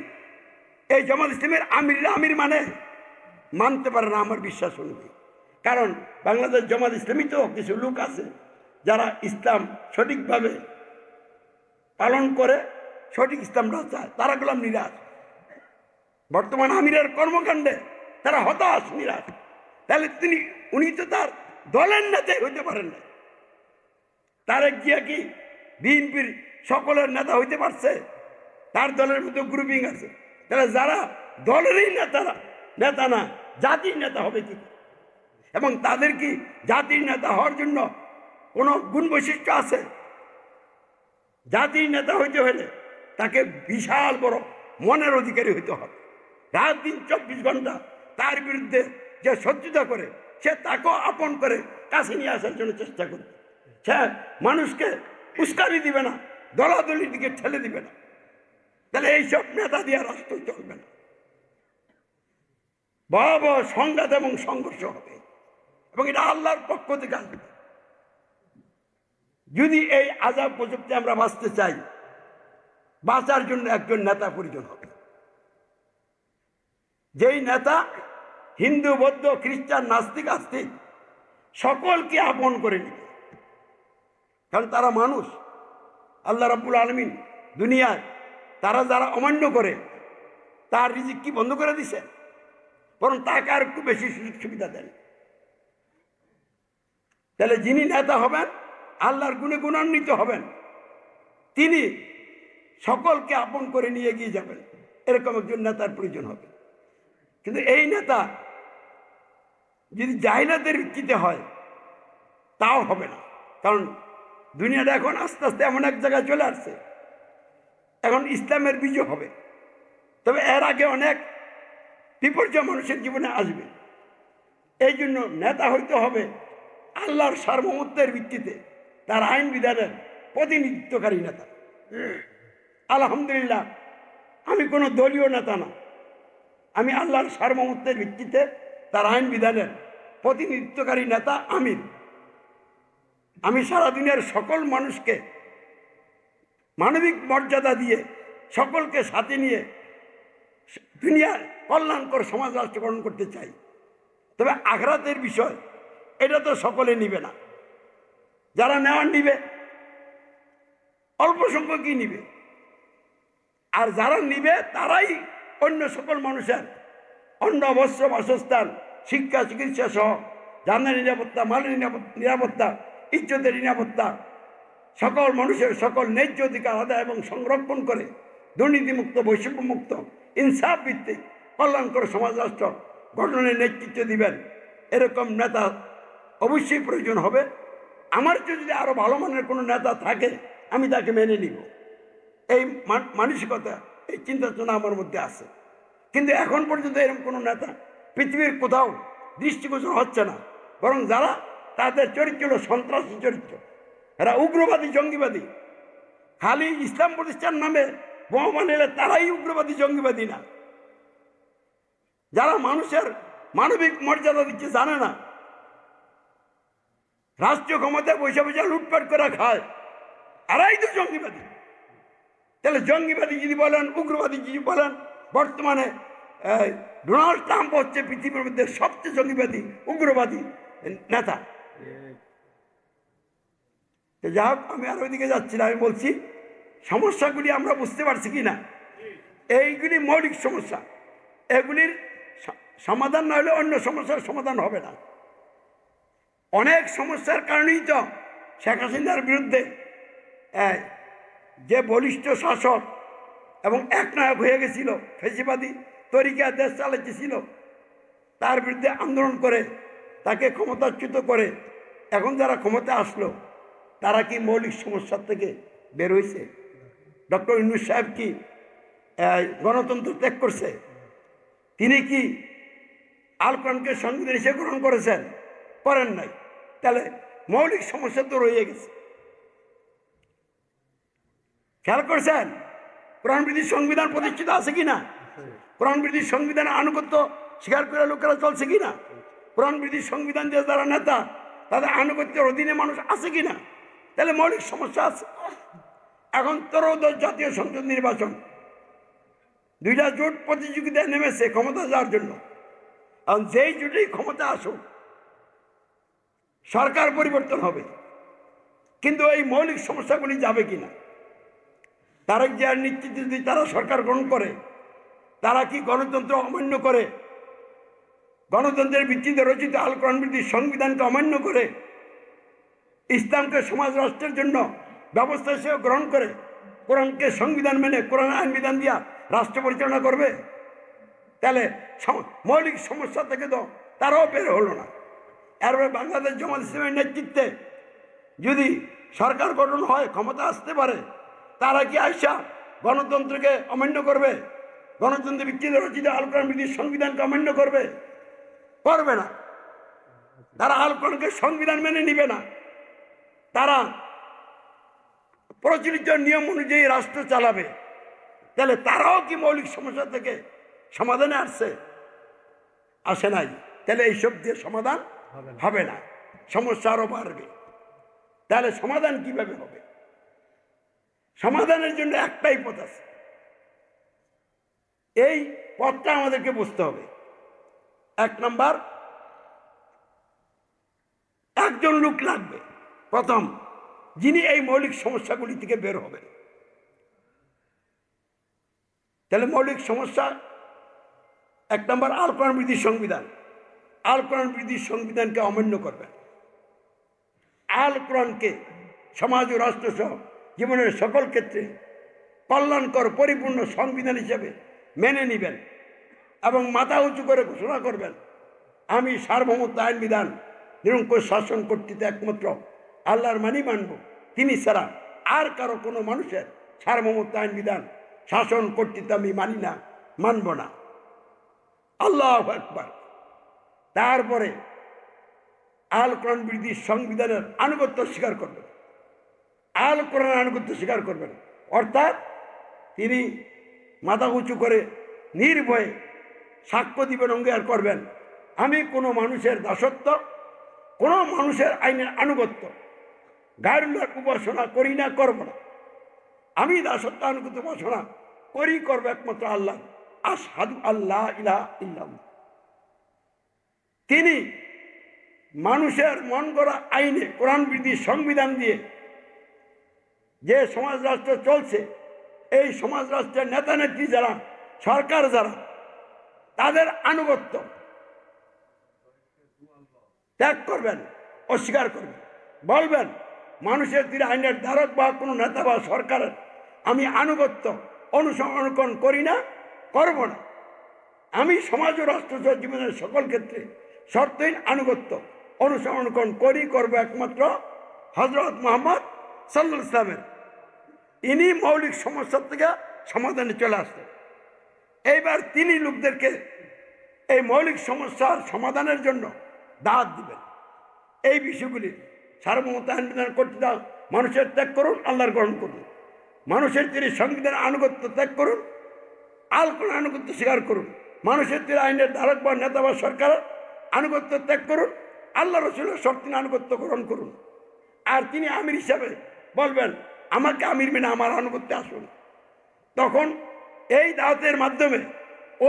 B: এই জামাত ইসলামের আমির মানে মানতে পারে না, আমার বিশ্বাস অনুযায়ী। কারণ বাংলাদেশ জামাত ইসলামী তো কিছু লোক আছে যারা ইসলাম সঠিকভাবে পালন করে, সঠিক ইসলামটা চায়, তারা গোলাম নিরাশ। বর্তমান আমিরের কর্মকাণ্ডে তারা হতাশ, নিরাশ। তাহলে উনি তো তার দলের নেতাই হইতে পারেন না। তারেক জিয়া কি বিএনপির সকলের নেতা হইতে পারছে? তার দলের মধ্যে গ্রুপিং আছে। তাহলে যারা দলেরই নেতা না, জাতির নেতা হবে কি? এবং তাদের কি জাতির নেতা হওয়ার জন্য কোনো গুণ বৈশিষ্ট্য আছে? জাতির নেতা হইতে হলে তাকে বিশাল বড় মনের অধিকারী হইতে হবে। রাত দিন 24 ঘন্টা তার বিরুদ্ধে যে শত্রুতা করে, সে তাকেও আপন করে কাছে নিয়ে আসার জন্য চেষ্টা করবে। সে মানুষকে উস্কানি দিবে না, দলাদলির দিকে ঠেলে দিবে না। তাহলে এইসব নেতা দিয়ে রাষ্ট্র চলবে না, ভয়াবহ সংঘাত এবং সংঘর্ষ হবে। এবং এটা আল্লাহর পক্ষ থেকে আসবে। যদি এই আযাব গজবতে আমরা বাঁচতে চাই, বাঁচার জন্য একজন নেতা প্রয়োজন হবে, যেই নেতা হিন্দু, বৌদ্ধ, খ্রিস্টান, নাস্তিক, আস্তিক সকলকে আপন করে নেবে। কারণ তারা মানুষ। আল্লাহ রাব্বুল আলামিন দুনিয়ায় তারা যারা অমান্য করে, তার রিজিক কি বন্ধ করে দিছে? বরং তাকে আর একটু বেশি সুযোগ সুবিধা দেন। তাহলে যিনি নেতা হবেন, আল্লাহর গুণে গুণান্বিত হবেন, তিনি সকলকে আপন করে নিয়ে এগিয়ে যাবেন, এরকম একজন নেতার প্রয়োজন হবে। কিন্তু এই নেতা যদি জাহিলাতের ভিত্তিতে হয় তাও হবে না, কারণ দুনিয়াটা এখন আস্তে আস্তে এমন এক জায়গায় চলে আসছে, এখন ইসলামের বিজয় হবে। তবে এর আগে অনেক বিপর্যয় মানুষের জীবনে আসবে। এই জন্য নেতা হইতে হবে আল্লাহর সার্বভৌমত্বের ভিত্তিতে, তার আইন বিধানের প্রতিনিধিত্বকারী নেতা। আলহামদুলিল্লাহ, আমি কোনো দলীয় নেতা না, আমি আল্লাহর সার্বভৌমত্বের ভিত্তিতে তার আইন বিধানের প্রতিনিধিত্বকারী নেতা আমির। আমি সারা দুনিয়ার সকল মানুষকে মানবিক মর্যাদা দিয়ে সকলকে সাথে নিয়ে দুনিয়ার কল্যাণকর সমাজ রাষ্ট্র গঠন করতে চাই। তবে আখরাতের বিষয় এটা তো সকলে নিবে না, যারা নেওয়ার নিবে অল্প সংখ্যকই নিবে, আর যারা নিবে তারাই অন্য সকল মানুষের অন্ন বস্ত্র বাসস্থান শিক্ষা চিকিৎসা সহ জানের নিরাপত্তা, মালের নিরাপত্তা, ইজ্জতের নিরাপত্তা, সকল মানুষের সকল ন্যায্য অধিকার আদায় এবং সংরক্ষণ করে দুর্নীতিমুক্ত, বৈষম্যমুক্ত, ইনসাফ ভিত্তিক কল্যাণকর সমাজ রাষ্ট্র গঠনের নেতৃত্ব দিবেন। এরকম নেতা অবশ্যই প্রয়োজন হবে। আমার যদি আরও ভালো মানের কোনো নেতা থাকে আমি তাকে মেনে নিব, এই মানসিকতা, এই চিন্তা চেতনা আমার মধ্যে আছে। কিন্তু এখন পর্যন্ত এরকম কোনো নেতা পৃথিবীর কোথাও দৃষ্টিগোচর হচ্ছে না, বরং যারা তাদের চরিত্র হলো সন্ত্রাসী চরিত্র, এরা উগ্রবাদী জঙ্গিবাদী। খালি ইসলাম প্রতিষ্ঠান নামে বোমা নিলে তারাই উগ্রবাদী জঙ্গিবাদী না, যারা মানুষের মানবিক মর্যাদা দিচ্ছে জানে না, রাষ্ট্রীয় ক্ষমতায় বসে বসে লুটপাট করে খায়, এরাই তো জঙ্গিবাদী। তাহলে জঙ্গিবাদী যদি বলেন, উগ্রবাদী যদি বলেন, বর্তমানে ডোনাল্ড ট্রাম্প হচ্ছে পৃথিবীর মধ্যে সবচেয়ে জঙ্গিবাদী উগ্রবাদী নেতা। যাই হোক, আমি আর ওইদিকে যাচ্ছি না। আমি বলছি সমস্যাগুলি আমরা বুঝতে পারছি কি না, এইগুলি মৌলিক সমস্যা, এগুলির সমাধান না হলে অন্য সমস্যার সমাধান হবে না। অনেক সমস্যার কারণেই তো শেখ হাসিনার বিরুদ্ধে যে বলিষ্ঠ শাসক এবং একনায়ক হয়ে গেছিল, ফেসিবাদী তরিকা দেশ চালাইতেছিল, তার বিরুদ্ধে আন্দোলন করে তাকে ক্ষমতাচ্যুত করে এখন যারা ক্ষমতা আসলো তারা কি মৌলিক সমস্যার থেকে বের হয়েছে? ডক্টর ইউনূস সাহেব কি গণতন্ত্র ত্যাগ করছে? তিনি কি আল কোরআনকে সংবিধান হিসেবে গ্রহণ করেছেন? করেন নাই। তাহলে মৌলিক সমস্যা তো রয়ে গেছে। খেয়াল করছেন কোরআন ভিত্তিক সংবিধান প্রতিষ্ঠিত আছে কিনা? কোরআন ভিত্তিক সংবিধানের আনুগত্য স্বীকার করে লোকেরা চলছে কিনা? কোরআন ভিত্তিক সংবিধান দিয়ে যারা নেতা তাদের আনুগত্যের অধীনে মানুষ আছে কিনা? তাহলে মৌলিক সমস্যা আছে। এখন 13 জাতীয় সংসদ নির্বাচন, 2টা জোট প্রতিযোগিতায় নেমেছে ক্ষমতা যাওয়ার জন্য। এখন যেই জোটেই ক্ষমতা আসুক সরকার পরিবর্তন হবে, কিন্তু এই মৌলিক সমস্যাগুলি যাবে কিনা? তারেক জিয়ার নেতৃত্বে যদি তারা সরকার গ্রহণ করে, তারা কি গণতন্ত্র অমান্য করে, গণতন্ত্রের ভিত্তিতে রচিত আল কোরআন ভিত্তিক সংবিধানকে অমান্য করে ইসলামকে সমাজ রাষ্ট্রের জন্য ব্যবস্থা হিসেবে গ্রহণ করে কোরআনকে সংবিধান মেনে কোরআন আইন বিধান দিয়া রাষ্ট্র পরিচালনা করবে, তাহলে মৌলিক সমস্যা থেকে তো তারাও বের হলো না। এরপরে বাংলাদেশ জামাত ইসলামের নেতৃত্বে যদি সরকার গঠন হয়, ক্ষমতা আসতে পারে, তারা কি আইসা গণতন্ত্রকে অমান্য করবে? গণতন্ত্রের ভিত্তিতে রচিত আল কোরআন ভিত্তিক সংবিধানকে অমান্য করবে? করবে না। তারা আল কোরআনকে সংবিধান মেনে নিবে না, তারা প্রচলিত নিয়ম অনুযায়ী রাষ্ট্র চালাবে। তাহলে তারাও কি মৌলিক সমস্যা থেকে সমাধানে আসছে? আসে নাই। তাহলে এইসব দিয়ে সমাধান হবে না, সমস্যা আরও বাড়বে। তাহলে সমাধান কিভাবে হবে? সমাধানের জন্য একটাই পথ আছে, এই পথটা আমাদেরকে বুঝতে হবে। 1 নাম্বার, একজন লোক লাগবে প্রথম, যিনি এই মৌলিক সমস্যাগুলি থেকে বের হবেন। তাহলে মৌলিক সমস্যা 1 নাম্বার আল কোরআন ভিত্তিক সংবিধান। আল কোরআন ভিত্তিক সংবিধানকে অমান্য করবেন। আল কোরআনকে সমাজ ও রাষ্ট্রসহ জীবনের সকল ক্ষেত্রে কল্যাণকর পরিপূর্ণ সংবিধান হিসেবে মেনে নেবেন এবং মাথা উঁচু করে ঘোষণা করবেন, আমি সার্বভৌমত্ব আইন বিধান নিরঙ্কুশ শাসন কর্তৃত্ব একমাত্র আল্লাহর মানব, তিনি ছাড়া আর কারো কোনো মানুষের সার্বভৌমত্ব আইন বিধান শাসন কর্তৃত্ব আমি মানি না, মানব না। আল্লাহু আকবার। তারপরে আল কোরআন বিরোধী সংবিধানের আনুগত্য স্বীকার করবেন, আল কোরআনের আনুগত্য স্বীকার করবেন, অর্থাৎ তিনি মাথা উঁচু করে নির্ভয়ে সাক্ষ্য দিবেন, অঙ্গীকার করবেন, আমি কোনো মানুষের দাসত্ব, কোনো মানুষের আইনের আনুগত্য, গায়রুল্লাহর উপাসনা করি না, করব না। আমি দাসত্ব আনুগত্য উপাসনা করি, করবো একমাত্র আল্লাহ। আশহাদু আল্লাহ ইলাহা ইল্লাল্লাহ। তিনি মানুষের মন গড়া আইনে কোরআন বিরোধী সংবিধান দিয়ে যে সমাজ রাষ্ট্র চলছে, এই সমাজ রাষ্ট্রের নেতা নেত্রী যারা, সরকার যারা, তাদের আনুগত্য ত্যাগ করবেন, অস্বীকার করবেন, বলবেন মানুষের তীরে আইনের ধারক বা কোনো নেতা বা সরকারের আমি আনুগত্য অনুসরণ করি না, করব না। আমি সমাজ ও রাষ্ট্র জীবনের সকল ক্ষেত্রে শর্তহীন আনুগত্য অনুসরণ করি, করব একমাত্র হযরত মুহাম্মদ সাল্লাল্লাহু আলাইহি ওয়াসাল্লামের। ইনি মৌলিক সমস্যার থেকে সমাধানে চলে আসতেন। এইবার তিনি লোকদেরকে এই মৌলিক সমস্যার সমাধানের জন্য দাওয়াত দিবেন। এই বিষয়গুলি সার্বভৌমত্ব আইন বিধান করতে দাও, মানুষের ত্যাগ করুন, আল্লাহর গ্রহণ করুন, মানুষের তীরে সংবিধান আনুগত্য ত্যাগ করুন, আল কোরআন আনুগত্য স্বীকার করুন, মানুষের তীরে আইনের ধারক বা নেতা বা সরকারের আনুগত্য ত্যাগ করুন, আল্লাহ রসুলের শর্তিন আনুগত্য গ্রহণ করুন। আর তিনি আমির হিসাবে বলবেন, আমাকে আমির মেনে আমার আনুগত্যে আসুন। তখন এই দাওয়াতের মাধ্যমে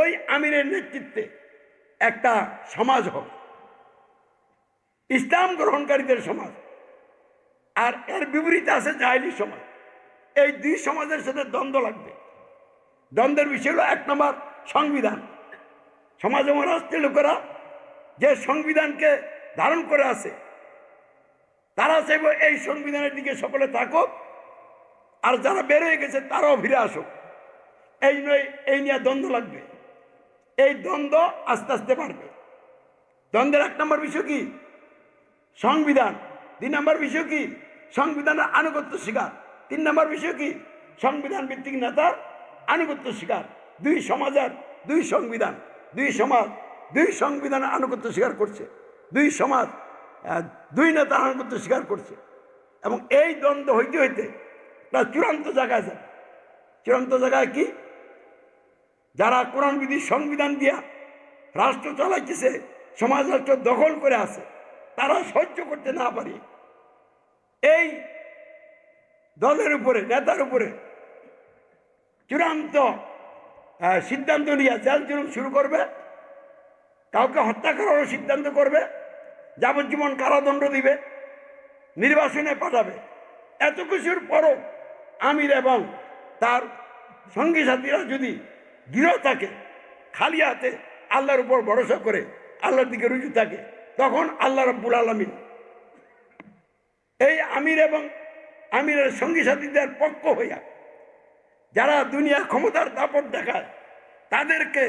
B: ওই আমিরের নেতৃত্বে একটা সমাজ হবে, ইসলাম গ্রহণকারীদের সমাজ, আর এর বিপরীতে আছে জাহেলি সমাজ। এই দুই সমাজের সাথে দ্বন্দ্ব লাগবে। দ্বন্দ্বের বিষয় হলো, এক নম্বর সংবিধান। সমাজ এবং রাষ্ট্রের লোকেরা যে সংবিধানকে ধারণ করে আছে, তারা চাইবে এই সংবিধানের দিকে সকলে থাকুক, আর যারা বের হয়ে গেছে তারাও ফিরে আসুক। এই নিয়ে দ্বন্দ্ব লাগবে। এই দ্বন্দ্ব আস্তে আস্তে বাড়বে। দ্বন্দ্বের এক নম্বর বিষয় কি? সংবিধান। দুই নম্বর বিষয় কি? সংবিধানের আনুগত্য স্বীকার। তিন নম্বর বিষয় কি? সংবিধান ভিত্তিক নেতার আনুগত্য স্বীকার। দুই সমাজের দুই সংবিধান, দুই সমাজ দুই সংবিধানের আনুগত্য স্বীকার করছে, দুই সমাজ দুই নেতার আনুগত্য স্বীকার করছে। এবং এই দ্বন্দ্ব হইতে হইতে তার চূড়ান্ত জায়গায় যাবে। চূড়ান্ত জায়গায় কি? যারা কোরআন বিধি সংবিধান দিয়া রাষ্ট্র চালাইতেছে, সমাজ রাষ্ট্র দখল করে আছে, তারা সহ্য করতে না পারে এই দলের উপরে, নেতার উপরে চূড়ান্ত সিদ্ধান্ত নিয়ে জেল জুলুম শুরু করবে, কাউকে হত্যা করারও সিদ্ধান্ত করবে, যাবজ্জীবন কারাদণ্ড দিবে, নির্বাসনে পাঠাবে। এত কিছুর পরও আমির এবং তার সঙ্গী সাথীরা যদি দৃঢ় থাকে, খালি হাতে আল্লাহর উপর ভরসা করে আল্লাহর দিকে রুজু থাকে, তখন আল্লাহ রাব্বুল আলামিন এই আমির এবং আমিরের সঙ্গী সাথীদের পক্ষ হইয়া যারা দুনিয়া ক্ষমতার দাপট দেখায়, তাদেরকে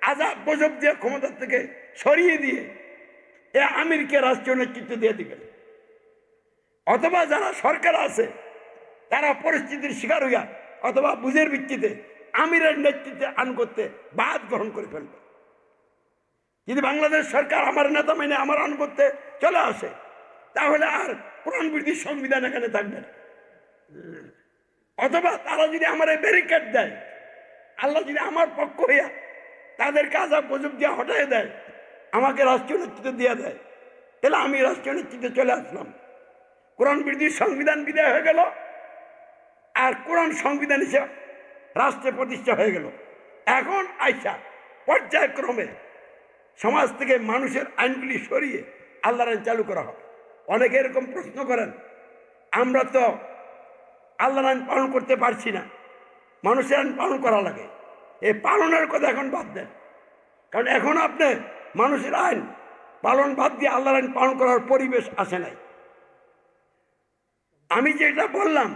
B: আযাব গজব দিয়ে ক্ষমতার থেকে সরিয়ে দিয়ে এ আমিরকে রাষ্ট্রীয় নেতৃত্ব দিয়ে দিবেন। অথবা যারা সরকার আছে, তারা পরিস্থিতির শিকার হইয়া অথবা বুঝের ভিত্তিতে আমিরের নেতৃত্বে আনুগত্যে বাদ গ্রহণ করে ফেলবে। যদি বাংলাদেশ সরকার আমার নেতা মেনে আমার আনুগত্যে চলে আসে, তাহলে আর কোরআন বিরোধী সংবিধান এখানে থাকবে না। অথবা তারা যদি আমার ব্যারিকেড দেয়, আল্লাহ যদি আমার পক্ষ হইয়া তাদেরকে আযাব গজব দিয়ে হটাই দেয়, আমাকে রাষ্ট্রীয় নেতৃত্ব দিয়ে দেয়, তাহলে আমি রাষ্ট্রীয় নেতৃত্বে চলে আসলাম। কোরআন বিরোধী সংবিধান বিদায় হয়ে গেল, আর কোরআন সংবিধান হিসেবে রাষ্ট্রে প্রতিষ্ঠা হয়ে গেল। এখন আইসা পর্যায়ক্রমে সমাজ থেকে মানুষের আইনগুলি সরিয়ে আল্লাহর আইন চালু করা হবে। অনেকে এরকম প্রশ্ন করেন, আমরা তো আল্লাহর আইন পালন করতে পারছি না, মানুষের আইন পালন করা লাগে। এই পালনের কথা এখন বাদ দেন, কারণ এখন আপনি মানুষের আইন পালন বাদ দিয়ে আল্লাহর আইন পালন করার পরিবেশ আসে নাই। আমি যেটা বললাম,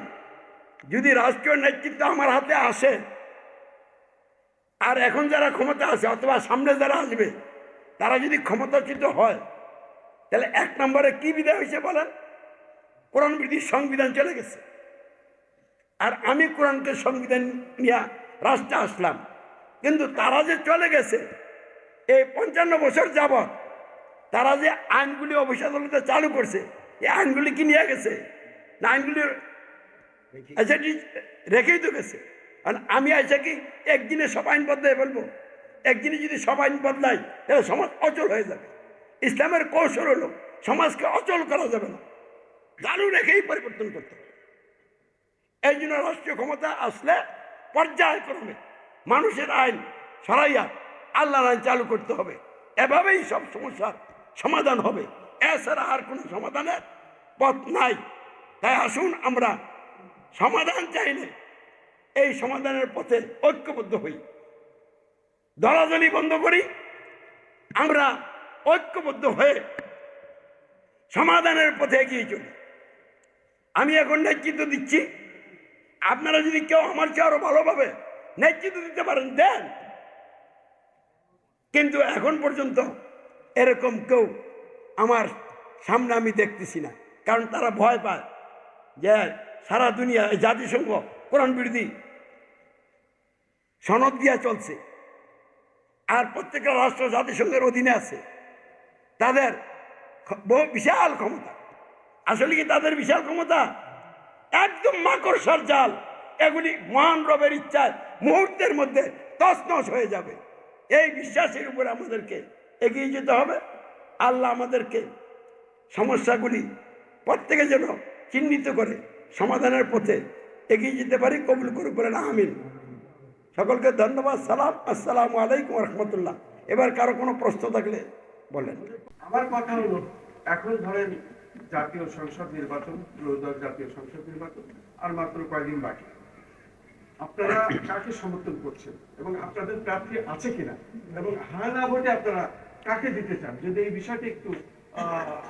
B: যদি রাষ্ট্রীয় নেতৃত্ব আমার হাতে আসে, আর এখন যারা ক্ষমতা আছে অথবা সামনে যারা আসবে, তারা যদি ক্ষমতাচ্যুত হয়, তাহলে 1 নম্বরে কি বিদায় হয়েছে বলেন? কোরআন বিধি সংবিধান চলে গেছে। আর আমি কোরআনকে সংবিধান নিয়ে রাষ্ট্রে আসলাম, কিন্তু তারা যে চলে গেছে এই 55 বছর যাবৎ, তারা যে আইনগুলি অফিস আদালতে চালু করছে, এই আইনগুলি কি নিয়ে গেছে না? আইনগুলি আচ্ছা রেখেই তো গেছে। আর আমি আইসা কি একদিনে সব আইন বদলাই বলবো? একদিনে যদি সব আইন বদলাই তাহলে সমাজ অচল হয়ে যাবে। ইসলামের কৌশল হলো সমাজকে অচল করা যাবে না, চালু রেখেই পরিবর্তন করতে হবে। এই জন্য রাষ্ট্রীয় ক্ষমতা আসলে পর্যায়ক্রমে মানুষের আইন সরাইয়া আল্লাহর আইন চালু করতে হবে। এভাবেই সব সমস্যার সমাধান হবে, এছাড়া আর কোনো সমাধানের পথ নাই। তাই আসুন আমরা সমাধান চাইলে এই সমাধানের পথে ঐক্যবদ্ধ হই, দলাদলি বন্ধ করি, আমরা ঐক্যবদ্ধ হয়ে সমাধানের পথে এগিয়ে চলি। আমি এখন নেতৃত্ব দিচ্ছি, আপনারা যদি কেউ আমার চেয়ে আরো ভালোভাবে নেতৃত্ব দিতে পারেন দেন, কিন্তু এখন পর্যন্ত এরকম কেউ আমার সামনে আমি দেখতেছি না। কারণ তারা ভয় পায় যে সারা দুনিয়া জাতিসংঘ কোরআন বিরোধী সনদ দিয়া চলছে, আর প্রত্যেকটা রাষ্ট্র জাতিসংঘের অধীনে আছে, তাদের বহু বিশাল ক্ষমতা। আসলে কি তাদের বিশাল ক্ষমতা? একদম মাকড়সার জাল। এগুলি মহান রবের ইচ্ছায় মুহূর্তের মধ্যে তছনছ হয়ে যাবে। এই বিশ্বাসের উপরে আমাদেরকে এগিয়ে যেতে হবে। আল্লাহ আমাদেরকে সমস্যাগুলি প্রত্যেকে যেন চিহ্নিত করে সমাধানের পথে এগিয়ে যেতে পারি, কবুল করে বলেন আমিন। সকলকে ধন্যবাদ। সালাম, আসসালামু আলাইকুম রহমতুল্লাহ। এবার কারো কোনো প্রশ্ন থাকলে বলেন।
C: আমার কথা হলো, এখন ধরেন জাতীয় সংসদ নির্বাচন, ত্রয়োদশ জাতীয় সংসদ নির্বাচন আর মাত্র কয়েকদিন বাকি। আপনারা কাকে সমর্থন করছেন এবং আপনাদের প্রার্থী আছে কিনা, এবং হ্যাঁ না ভোটে আপনারা কাকে দিতে চান? যদি এই বিষয়টি একটু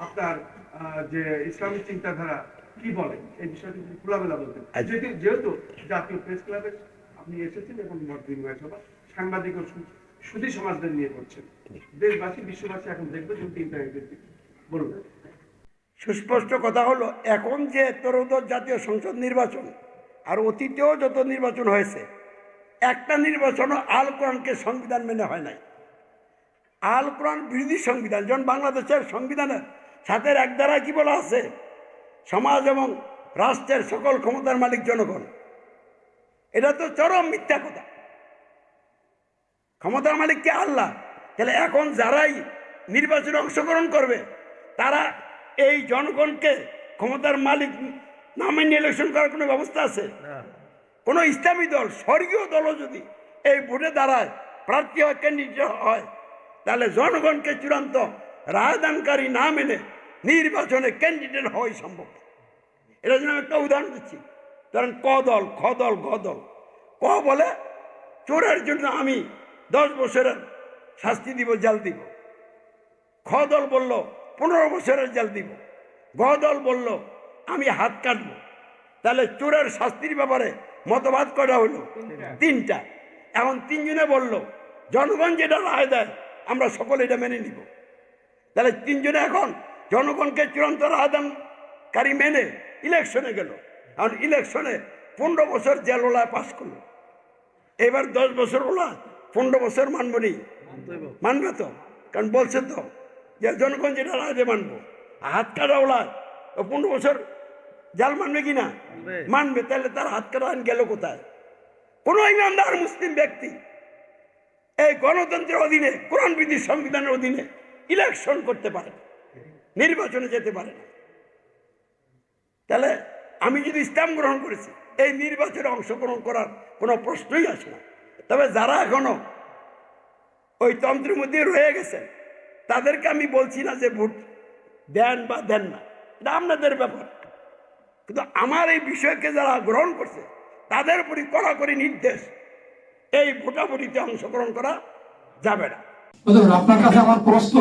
C: আপনার যে ইসলামিক চিন্তাধারা কি বলেন এই বিষয়টি খোলামেলা বলতেন। যেহেতু জাতীয় প্রেস ক্লাবে আপনি এসেছেন এবং মত বিনিময় সভা সাংবাদিক ও সুধী সমাজদের নিয়ে করছেন, দেশবাসী বিশ্ববাসী এখন দেখবে কিন্তু ইন্টারনেটের দিকে বলুন।
B: সুস্পষ্ট কথা হলো, এখন যে ত্রয়োদশ জাতীয় সংসদ নির্বাচন আর অতীতেও যত নির্বাচন হয়েছে, একটা নির্বাচনও আল কোরআনকে সংবিধান মেনে হয় নাই। আল কোরআন বিরোধী সংবিধান। যেমন বাংলাদেশের সংবিধানের সাথে এক ধারায় কি বলা আছে? সমাজ এবং রাষ্ট্রের সকল ক্ষমতার মালিক জনগণ। এটা তো চরম মিথ্যা কথা। ক্ষমতার মালিক কে? আল্লাহ। তাহলে এখন যারাই নির্বাচনে অংশগ্রহণ করবে, তারা এই জনগণকে ক্ষমতার মালিক না মেনে ইলেকশন করার কোনো ব্যবস্থা আছে? কোনো ইসলামী দল, স্বর্গীয় দলও যদি এই ভোটে দাঁড়ায়, প্রার্থী হয়, ক্যান্ডিডেট হয়, তাহলে জনগণকে চূড়ান্ত রায়দানকারী না মেনে নির্বাচনে ক্যান্ডিডেট হওয়াই সম্ভব। এটার জন্য আমি একটা উদাহরণ দিচ্ছি। ধরেন ক দল, খ দল, ঘ দল। ক বলে চোরের জন্য আমি 10 বছরের শাস্তি দিব, জেল দিব। খ দল বলল 15 বছরের জেল দিব। ঘ দল বলল আমি হাত কাটবো। তাহলে চোরের শাস্তির ব্যাপারে মতবাদ করা হলো 3টা। এখন 3 জনে বলল জনগণ যেটা রায় দেয় আমরা সকলে এটা মেনে নিব। তাহলে 3 জনে এখন জনগণকে চূড়ান্ত রায়দানকারী মেনে ইলেকশনে গেল। এখন ইলেকশনে 15 বছর জেল ওলায় পাস করলো। এবার 10 বছর ওলা 15 বছর মানব নি? মানবে তো, কারণ বলছে তো যে জনগণ যেটা রায় দেয় মানবো। হাত কাটা ওলায় 15 বছর জাল মানবে কিনা? মানবে। তাহলে তার হাত কাটা আইন গেল কোথায়? কোন ইমানদার মুসলিম ব্যক্তি এই গণতন্ত্রের অধীনে, কোরআন বিধি সংবিধানের অধীনে ইলেকশন করতে পারে, নির্বাচনে যেতে পারে না। তাহলে আমি যদি ইসলাম গ্রহণ করেছি, এই নির্বাচনে অংশগ্রহণ করার কোনো প্রশ্নই আসে না। তবে যারা এখনো ওই তন্ত্রের মধ্যে রয়ে গেছেন, তাদেরকে আমি বলছি না যে ভোট দেন বা দেন না, এটা আপনাদের ব্যাপার। কিন্তু আমার এই বিষয়কে যারা গ্রহণ করছে তাদের উপরই কড়াকড়ি নির্দেশ, এই ভোটাভুটিতে অংশগ্রহণ করা যাবে না।
D: আপনার কাছে আমার প্রশ্ন,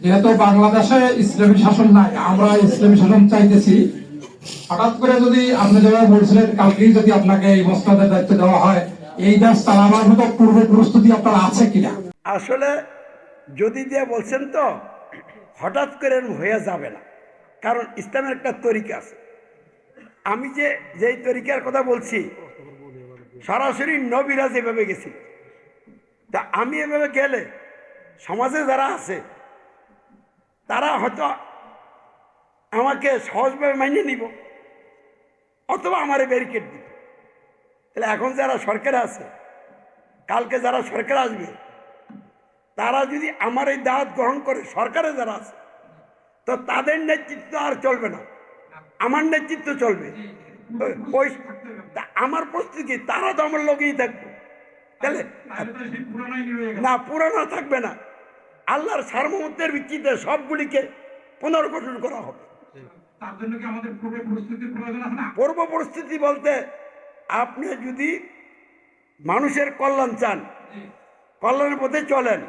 D: যেহেতু বাংলাদেশে ইসলামী শাসন নাই, আমরা ইসলামী শাসন চাইতেছি, হঠাৎ করে যদি আপনি যেভাবে বলছিলেন কালকেই যদি আপনাকে এই মসনদের দায়িত্ব দেওয়া হয়, এই দেশ চালানোর মতো পূর্ব প্রস্তুতি আপনার আছে কিনা?
B: আসলে যদি দিয়ে বলছেন তো হঠাৎ করে এরম হয়ে যাবে না, কারণ ইসলামের একটা তরিকা আছে। আমি যেই তরিকার কথা বলছি সরাসরি নবীরা যেভাবে গেছি, তা আমি এভাবে গেলে সমাজে যারা আছে তারা হয়তো আমাকে সহজভাবে মানিয়ে নিব, অথবা আমারে ব্যারিকেড দিব। তাহলে এখন যারা সরকারে আছে, কালকে যারা সরকার আসবে, তারা যদি আমার এই দাওয়াত গ্রহণ করে, সরকারে যারা আছে, তো তাদের নেতৃত্ব আর চলবে না, আমার নেতৃত্ব চলবে। ওই আমার প্রস্তুতি, তারা তো আমার লোকেই থাকবে। তাহলে না, পুরানো থাকবে না, আল্লাহর সার্বভৌমত্বের ভিত্তিতে সবগুলিকে পুনর্গঠন করা হবে।
D: তার জন্য কি আমাদের পূর্ব প্রস্তুতির প্রয়োজন আছে না?
B: পূর্ব পরিস্থিতি বলতে আপনি যদি মানুষের কল্যাণ চান, কল্যাণের পথে চলেন,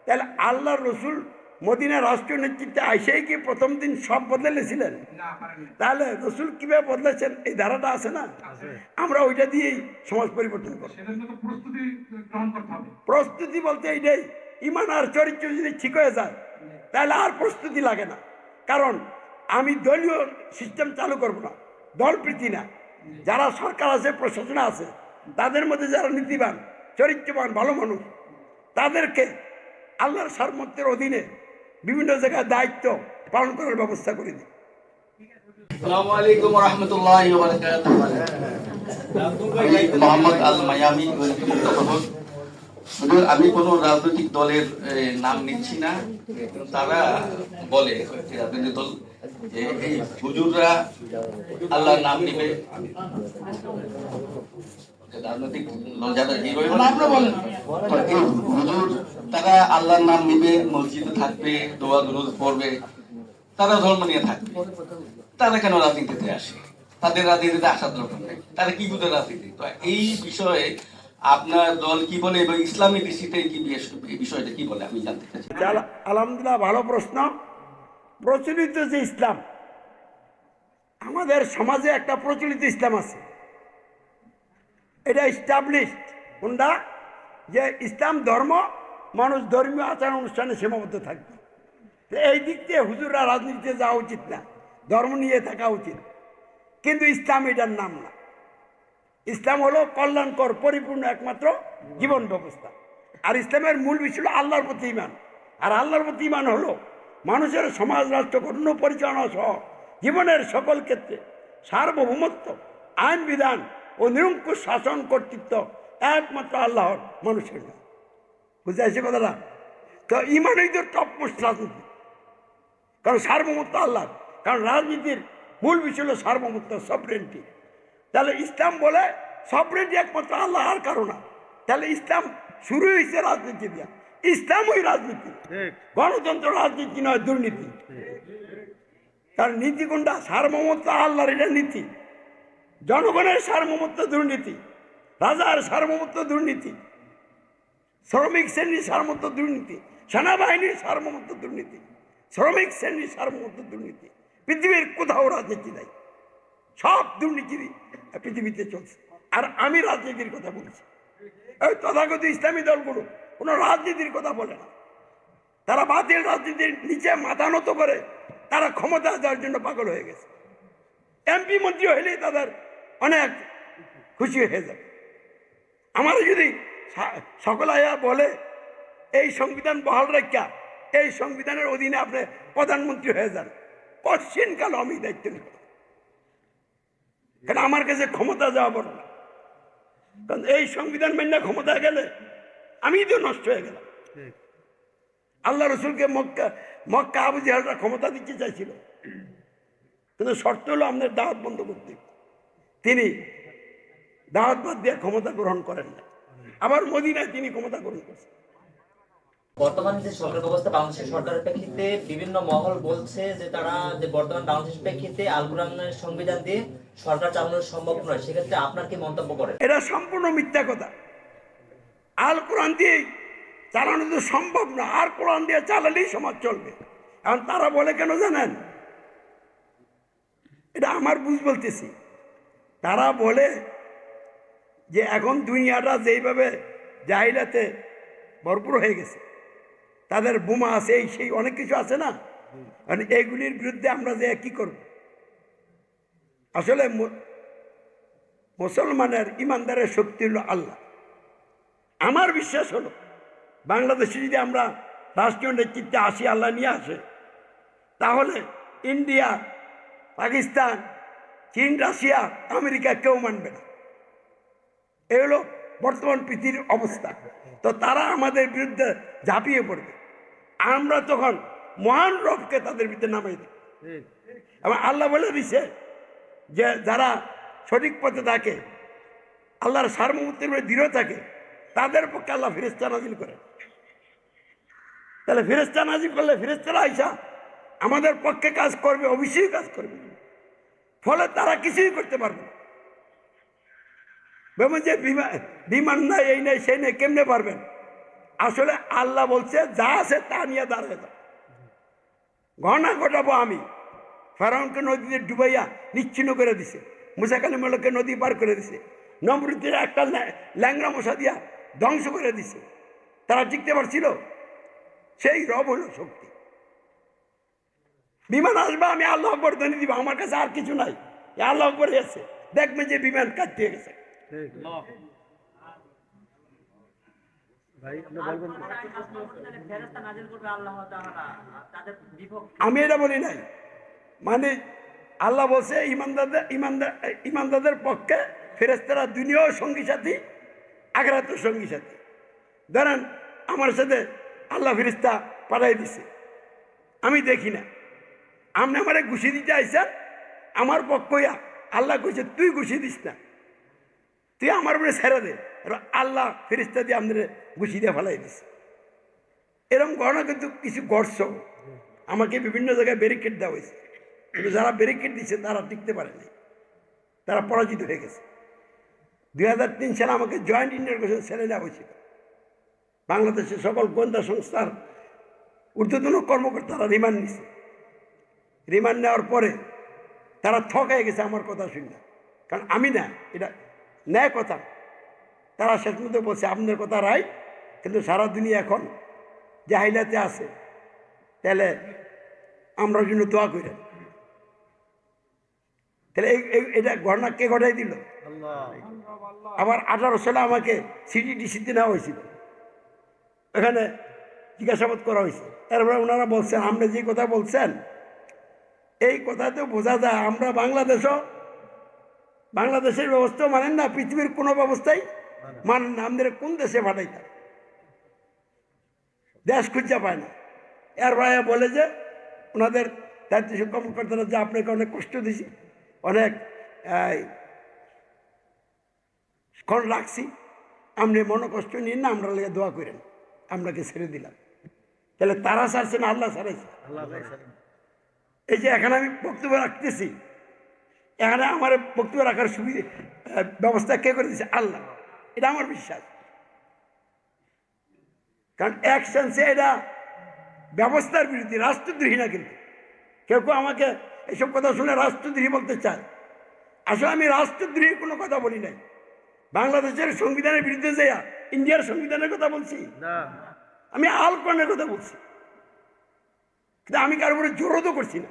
B: তাহলে আল্লাহর রসুল মদিনার রাষ্ট্রীয় নেতৃত্বে আইসেই কি প্রথম দিন সব বদলেছিলেন? তাহলে রসুল কিভাবে বদলেছেন এই ধারাটা আছে না, আমরা ওইটা দিয়েই সমাজ পরিবর্তন করব। প্রস্তুতি বলতে এইটাই, ইমান আর চরিত্র যদি ঠিক হয়ে যায় তাহলে আর প্রস্তুতি লাগে না। কারণ আমি দলীয় সিস্টেম চালু করব না, দলপ্রীতি না। যারা সরকার আছে, প্রশাসনে আছে, তাদের মধ্যে যারা নীতিবান, চরিত্রবান, ভালো মানুষ, তাদেরকে আল্লাহর সার্বভৌমত্বের অধীনে বিভিন্ন জায়গায় দায়িত্ব পালন করার ব্যবস্থা করে দিই।
E: আসসালামু আলাইকুম ওয়া রাহমাতুল্লাহি ওয়া বারাকাতুহু। আমি মোহাম্মদ আল মায়ামি, হুজুর, আমি কোনো রাজনৈতিক দলের নাম নিচ্ছি না। তারা বলে রাজনৈতিক দল যে এই হুজুররা আল্লাহর নাম নিবে, রাজনৈতিক যারা হুজুর তারা আল্লাহর নাম নিবে, মসজিদে থাকবে, দোয়া দুরূদ পড়বে, তারা ধর্ম নিয়ে থাকবে। তারা কেন রাজনীতিতে আসে? তাদের রাজনীতিতে আসার দরকার নেই। তারা কি বুঝে রাজনীতি? তো এই বিষয়ে আপনার দল কি বলে এবং ইসলামী দৃষ্টিতে কি এই বিষয়টা কি বলে আমি জানতে চাই।
B: আলহামদুলিল্লাহ, ভালো প্রশ্ন। প্রচলিত যে ইসলাম, আমাদের সমাজে একটা প্রচলিত ইসলাম আছে, এটা এস্টাবলিশড। কোনটা? যে ইসলাম ধর্ম মানুষ ধর্মীয় আচার অনুষ্ঠানে সীমাবদ্ধ থাকবে। এই দিক দিয়ে হুজুররা রাজনীতিতে যাওয়া উচিত না, ধর্ম নিয়ে থাকা উচিত। কিন্তু ইসলাম এটার নাম না। ইসলাম হলো কল্যাণকর, পরিপূর্ণ একমাত্র জীবন ব্যবস্থা। আর ইসলামের মূল বিষয় হলো আল্লাহর প্রতি ঈমান। আর আল্লাহর প্রতি ঈমান হলো মানুষের সমাজ, রাষ্ট্র গঠন পরিচালনা সহ জীবনের সকল ক্ষেত্রে সার্বভৌমত্ব, আইন বিধান ও নিরঙ্কুশ শাসন কর্তৃত্ব একমাত্র আল্লাহর, মানুষের না। বুঝতে আসছে কথাটা? তো ঈমানই তো টপ মোস্ট রাজনীতি, কারণ সার্বভৌমত্ব আল্লাহর। কারণ রাজনীতির মূল বিষয় হলো সার্বভৌমত্ব, সভরেন্টি। তাহলে ইসলাম বলে সভরেন্টি একমাত্র আল্লাহ, আর কারণ না। তাহলে ইসলাম শুরু হয়েছে রাজনীতি দিয়া। ইসলাম ওই রাজনীতি, গণতন্ত্র রাজনীতি নয়, দুর্নীতি। কারণ নীতি কোনটা? সার্বভৌমত্ব আল্লাহর, এটা নীতি। জনগণের সার্বভৌমত্ব দুর্নীতি, রাজার সার্বভৌমত্ব দুর্নীতি, শ্রমিক শ্রেণীর সার্বভৌমত্ব দুর্নীতি, সেনাবাহিনীর সার্বভৌমত্ব দুর্নীতি, শ্রমিক শ্রেণীর সার্বভৌমত্ব দুর্নীতি। পৃথিবীর কোথাও রাজনীতি নাই, সব দুর্নীতি পৃথিবীতে চলছে। আর আমি রাজনীতির কথা বলছি। এই তথাগত ইসলামী দলগুলো কোনো রাজনীতির কথা বলে না। তারা বাতিল রাজনীতির নিচে মাথা নত করে তারা ক্ষমতা দেওয়ার জন্য পাগল হয়ে গেছে। এমপি মন্ত্রী হইলেই তাদের অনেক খুশি হয়ে যাবে। আমার যদি সকলাইয়া বলে এই সংবিধান বহাল রাখা, এই সংবিধানের অধীনে আপনি প্রধানমন্ত্রী হয়ে যান, কশ্চিনকাল আমি দায়িত্ব নেব। কারণ আমার কাছে ক্ষমতা যাওয়া বড় না। কারণ এই সংবিধান মেনে ক্ষমতা গেলে আমি তো নষ্ট হয়ে গেলাম। আল্লাহ রসুলকে মক্কা আবু জাহেলরা ক্ষমতা দিতে চাইছিল, কিন্তু শর্ত হলো আমাদের দাওয়াত বন্ধ করতে। তিনি দাওয়াত বাদ দিয়ে ক্ষমতা গ্রহণ করেন না। আবার মদিনায় তিনি ক্ষমতা গ্রহণ করছেন।
F: বর্তমান যে সরকার ব্যবস্থা বাংলাদেশের সরকারের প্রেক্ষিতে বিভিন্ন মহল বলছে যে তারা যে বর্তমান বাংলাদেশের প্রেক্ষিতে আল কোরআনের সংবিধান দিয়ে সরকার চালানো সম্ভব নয়। সেক্ষেত্রে আপনার কি মন্তব্য করেন?
B: এটা সম্পূর্ণ মিথ্যা কথা। আল কোরআন দিয়ে চালানো তো সম্ভব না, আর কোরআন দিয়ে চালালেই সমাজ চলবে। এখন তারা বলে কেন জানেন? এটা আমার বুঝ বলতেছি। তারা বলে যে এখন দুনিয়াটা যেইভাবে জাহিলাতে ভরপুর হয়ে গেছে, তাদের বোমা আছে, এই সেই অনেক কিছু আছে না, মানে এইগুলির বিরুদ্ধে আমরা যে কি করব? আসলে মুসলমানের ইমানদারের শক্তি হলো আল্লাহ। আমার বিশ্বাস হলো বাংলাদেশে যদি আমরা রাষ্ট্রীয় নেতৃত্বে আসি, আল্লাহ নিয়ে আসে, তাহলে ইন্ডিয়া, পাকিস্তান, চীন, রাশিয়া, আমেরিকা কেউ মানবে না। এই হলো বর্তমান পৃথিবীর অবস্থা। তো তারা আমাদের বিরুদ্ধে ঝাঁপিয়ে পড়বে, আমরা তখন মহান রবকে তাদের ভিতরে নামাই দিই। এবং আল্লাহ বলে দিছে যে যারা সঠিক পথে থাকে, আল্লাহর সার্বভৌমত্বের উপরে দৃঢ় থাকে, তাদের পক্ষে আল্লাহ ফেরেশতা নাজিল করে। তাহলে ফেরেশতা নাজিল করলে ফেরেশতারা আইসা আমাদের পক্ষে কাজ করবে, অবশ্যই কাজ করবে। ফলে তারা কিছুই করতে পারবে না। ভেবেন যে বিমান নাই, এই নাই, সেই নেই, কেমনে পারবেন? আসলে আল্লাহ বলছে যা আছে তা নিয়ে দাঁড়ায় দাও। ঘটনা ঘটাবো আমি। ফেরাউনকে নদীতে ডুবাইয়া নিচ্ছিন্ন করে দিছে, মুসা কালিমুল্লাহকে নদী পার করে দিছে, নমরুদের একটা ল্যাংরা মশা দিয়া ধ্বংস করে দিছে। তারা টিকতে পারছিল? সেই রব হলো শক্তি। বিমান আসবে, আমি আল্লাহ আকবর ধ্বনি দিব, আমার কাছে আর কিছু নাই, আল্লাহ আকবর আছে, দেখবে যে বিমান কাটতে গেছে। আমি এটা বলি নাই, মানে আল্লাহ বলছে ইমানদারদের পক্ষে ফেরেশতারা দুনিয়াও সঙ্গী সাথী, আখিরাতেও সঙ্গী সাথী। ধরেন আমার সাথে আল্লাহ ফেরেশতা পাঠাই দিছে, আমি দেখি না, আপনি আমারে ঘুষি দিতে আইসেন, আমার পক্ষইয়া আল্লাহ কইছে তুই ঘুষি দিস না, তুই আমার উপরে ছেড়ে দে। আল্লাহ ফেরেশতা দিয়ে আমাদের ঘুষি দিয়ে ফেলাই দিছে। এরকম ঘটনা কিন্তু কিছু ঘটছ। আমাকে বিভিন্ন জায়গায় ব্যারিকেড দেওয়া হয়েছে, কিন্তু যারা ব্যারিকেড দিচ্ছে তারা টিকতে পারেনি, তারা পরাজিত হয়ে গেছে। 2003 সালে আমাকে জয়েন্ট ইন্টারভিউ ছেড়ে দেওয়া হয়েছিল। বাংলাদেশের সকল গোয়েন্দা সংস্থার ঊর্ধ্বতন কর্মকর্তারা রিমান্ড নিছে। রিমান্ড নেওয়ার পরে তারা ঠকাই গেছে আমার কথা শুনে, কারণ আমি না, এটা ন্যায় কথা। তারা শেষ মধ্যে বলছে আপনার কথা রাইট, কিন্তু সারা দুনিয়া এখন জাহিলাতে আছে, তাহলে আমরা জন্য দোয়া করেন। তাহলে এটা ঘটনা কে ঘটাই দিল? আবার 18 সালে আমাকে সিটিডিসিতে নেওয়া হয়েছিল, এখানে জিজ্ঞাসাবাদ করা হয়েছে। তারপরে ওনারা বলছেন আপনি যে কথা বলছেন এই কথাতে বোঝা যায় আমরা বাংলাদেশের ব্যবস্থা মানেন না, পৃথিবীর কোনো ব্যবস্থাই মানেন না। আমাদের কোন দেশে পাঠাইতাম, দেশ খুঁজা পায় না। এর ভাইয়া বলে যে ওনাদের দায়িত্ব কর্মকর্তারা যে আপনাকে অনেক কষ্ট দিছি, অনেক রাখছি, আপনি মনে কষ্ট নিন না, আমরা লেগে দোয়া করেন, আপনাকে ছেড়ে দিলাম। তাহলে তারা ছাড়ছে না আল্লাহ ছাড়াইছে? এই যে এখানে আমি বক্তব্য রাখতেছি, এখানে আমার বক্তব্য রাখার সুবিধা ব্যবস্থা কে করে দিচ্ছে? আল্লাহ। এটা আমার বিশ্বাস, কারণ এক সেন্সে এটা ব্যবস্থার বিরুদ্ধে, রাষ্ট্রদ্রোহী না। কিন্তু কেউ কেউ আমাকে এইসব কথা শুনে রাষ্ট্রদ্রোহী বলতে চায়। আসলে আমি রাষ্ট্রদ্রোহীর কোনো কথা বলি নাই। বাংলাদেশের সংবিধানের বিরুদ্ধে যাইয়া ইন্ডিয়ার সংবিধানের কথা বলছি না, আমি আল কোরআনের কথা বলছি। কিন্তু আমি কারোর উপরে জোরও তো করছি না,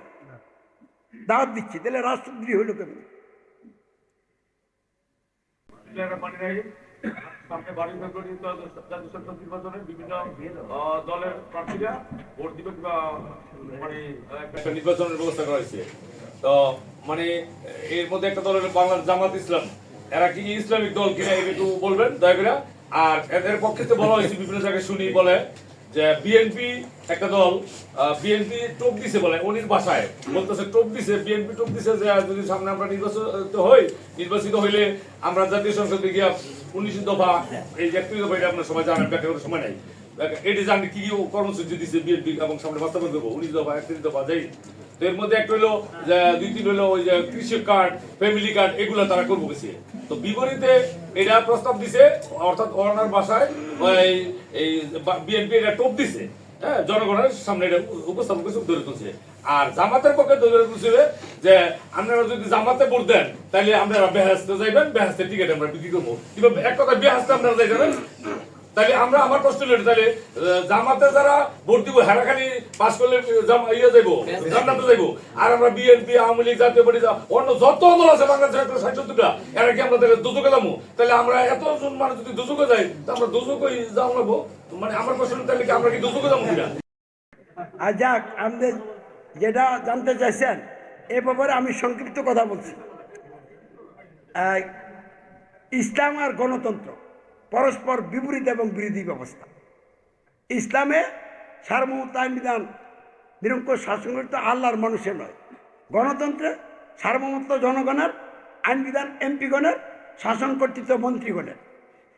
B: দাওয়াত দিচ্ছি। তাহলে রাষ্ট্রদ্রোহী হইল কেমন?
G: সামনে বাড়ি জাতীয় সংসদ নির্বাচনে বিভিন্ন দলের প্রার্থীরা ভোট দিবে কিংবা মানে একটা নির্বাচনের ব্যবস্থা করা হয়েছে। তো মানে এর মধ্যে একটা দল হলো বাংলাদেশ জামাত ইসলাম। এরা কি ইসলামিক দল কিনা একটু বলবেন দয়া করে। আর এদের পক্ষে তো বলা হয়েছে, বিভিন্ন জায়গায় শুনি বলে যে বিএনপি একটা দল, বিএনপি টোপ দিছে বলে, উনির ভাষায় বলতেছে টোপ দিছে, বিএনপি টোপ দিছে যে যদি সামনে আমরা নির্বাচিত হইলে আমরা জাতীয় সংসদে গিয়া 19 দফা, এই 31 দফা, এটা আপনার সবাই জানেন, ব্যাখ্যা করার সময় নাই। এটি জানি কি কর্মসূচি দিচ্ছে বিএনপি এবং সামনে বাস্তবায়ন করবো 19 দফা 31 দফা যাই। তো এর মধ্যে একটা হইলো যে 2-3 হইলো ওই যে কৃষি কার্ড, ফ্যামিলি কার্ড, এগুলো তারা করবো গেছে। তো বিপরীতে এটা প্রস্তাব দিছে, অর্থাৎ ওনার ভাষায় এই বিএনপি এটা টোপ দিছে। হ্যাঁ, জনগণের সামনে এটা উপস্থাপন করছে, ধরে তুলছে। আর জামাতের পক্ষে ধরে তুলছে যে আপনারা যদি জামাতে ভোট দেন তাহলে আপনারা বেহেস্তে যাইবেন, বেহেস্তের টিকিট আমরা বিক্রি করবো। কিন্তু এক কথা বেহেস্তে আপনারা যাই যাবেন, তাহলে আমরা আমার প্রশ্ন হলো তাহলে জামাতে যারা ভোট দিব হেরা খালি পাস করলে ইয়ে যাইবো, জান্নাতে যাইবো, আর আমরা বিএনপি, আওয়ামী লীগ, জাতীয় পার্টি অন্য যত দল আছে বাংলাদেশের 170টা, এরা কি আমরা তাহলে দুজকে যাবো? তাহলে আমরা এতজন মানুষ যদি দুজকে যাই তো আমরা দুজকই যাবো লাগবো। মানে আমার প্রশ্ন তাহলে কি আমরা কি দুজকে যাবো কিনা?
B: আর যাক, আমাদের যেটা জানতে চাইছেন এ ব্যাপারে আমি সংক্ষিপ্ত কথা বলছি। ইসলাম আর গণতন্ত্র পরস্পর বিপরীত এবং বিরোধী ব্যবস্থা। ইসলামে সার্বভৌমত্ব আইন বিধান নিরঙ্কুশ শাসন করতে আল্লাহর মানুষের নয়। গণতন্ত্রে সার্বভৌমত্ব জনগণের, আইন বিধান এমপিগণের, শাসন কর্তৃত্ব মন্ত্রীগণের।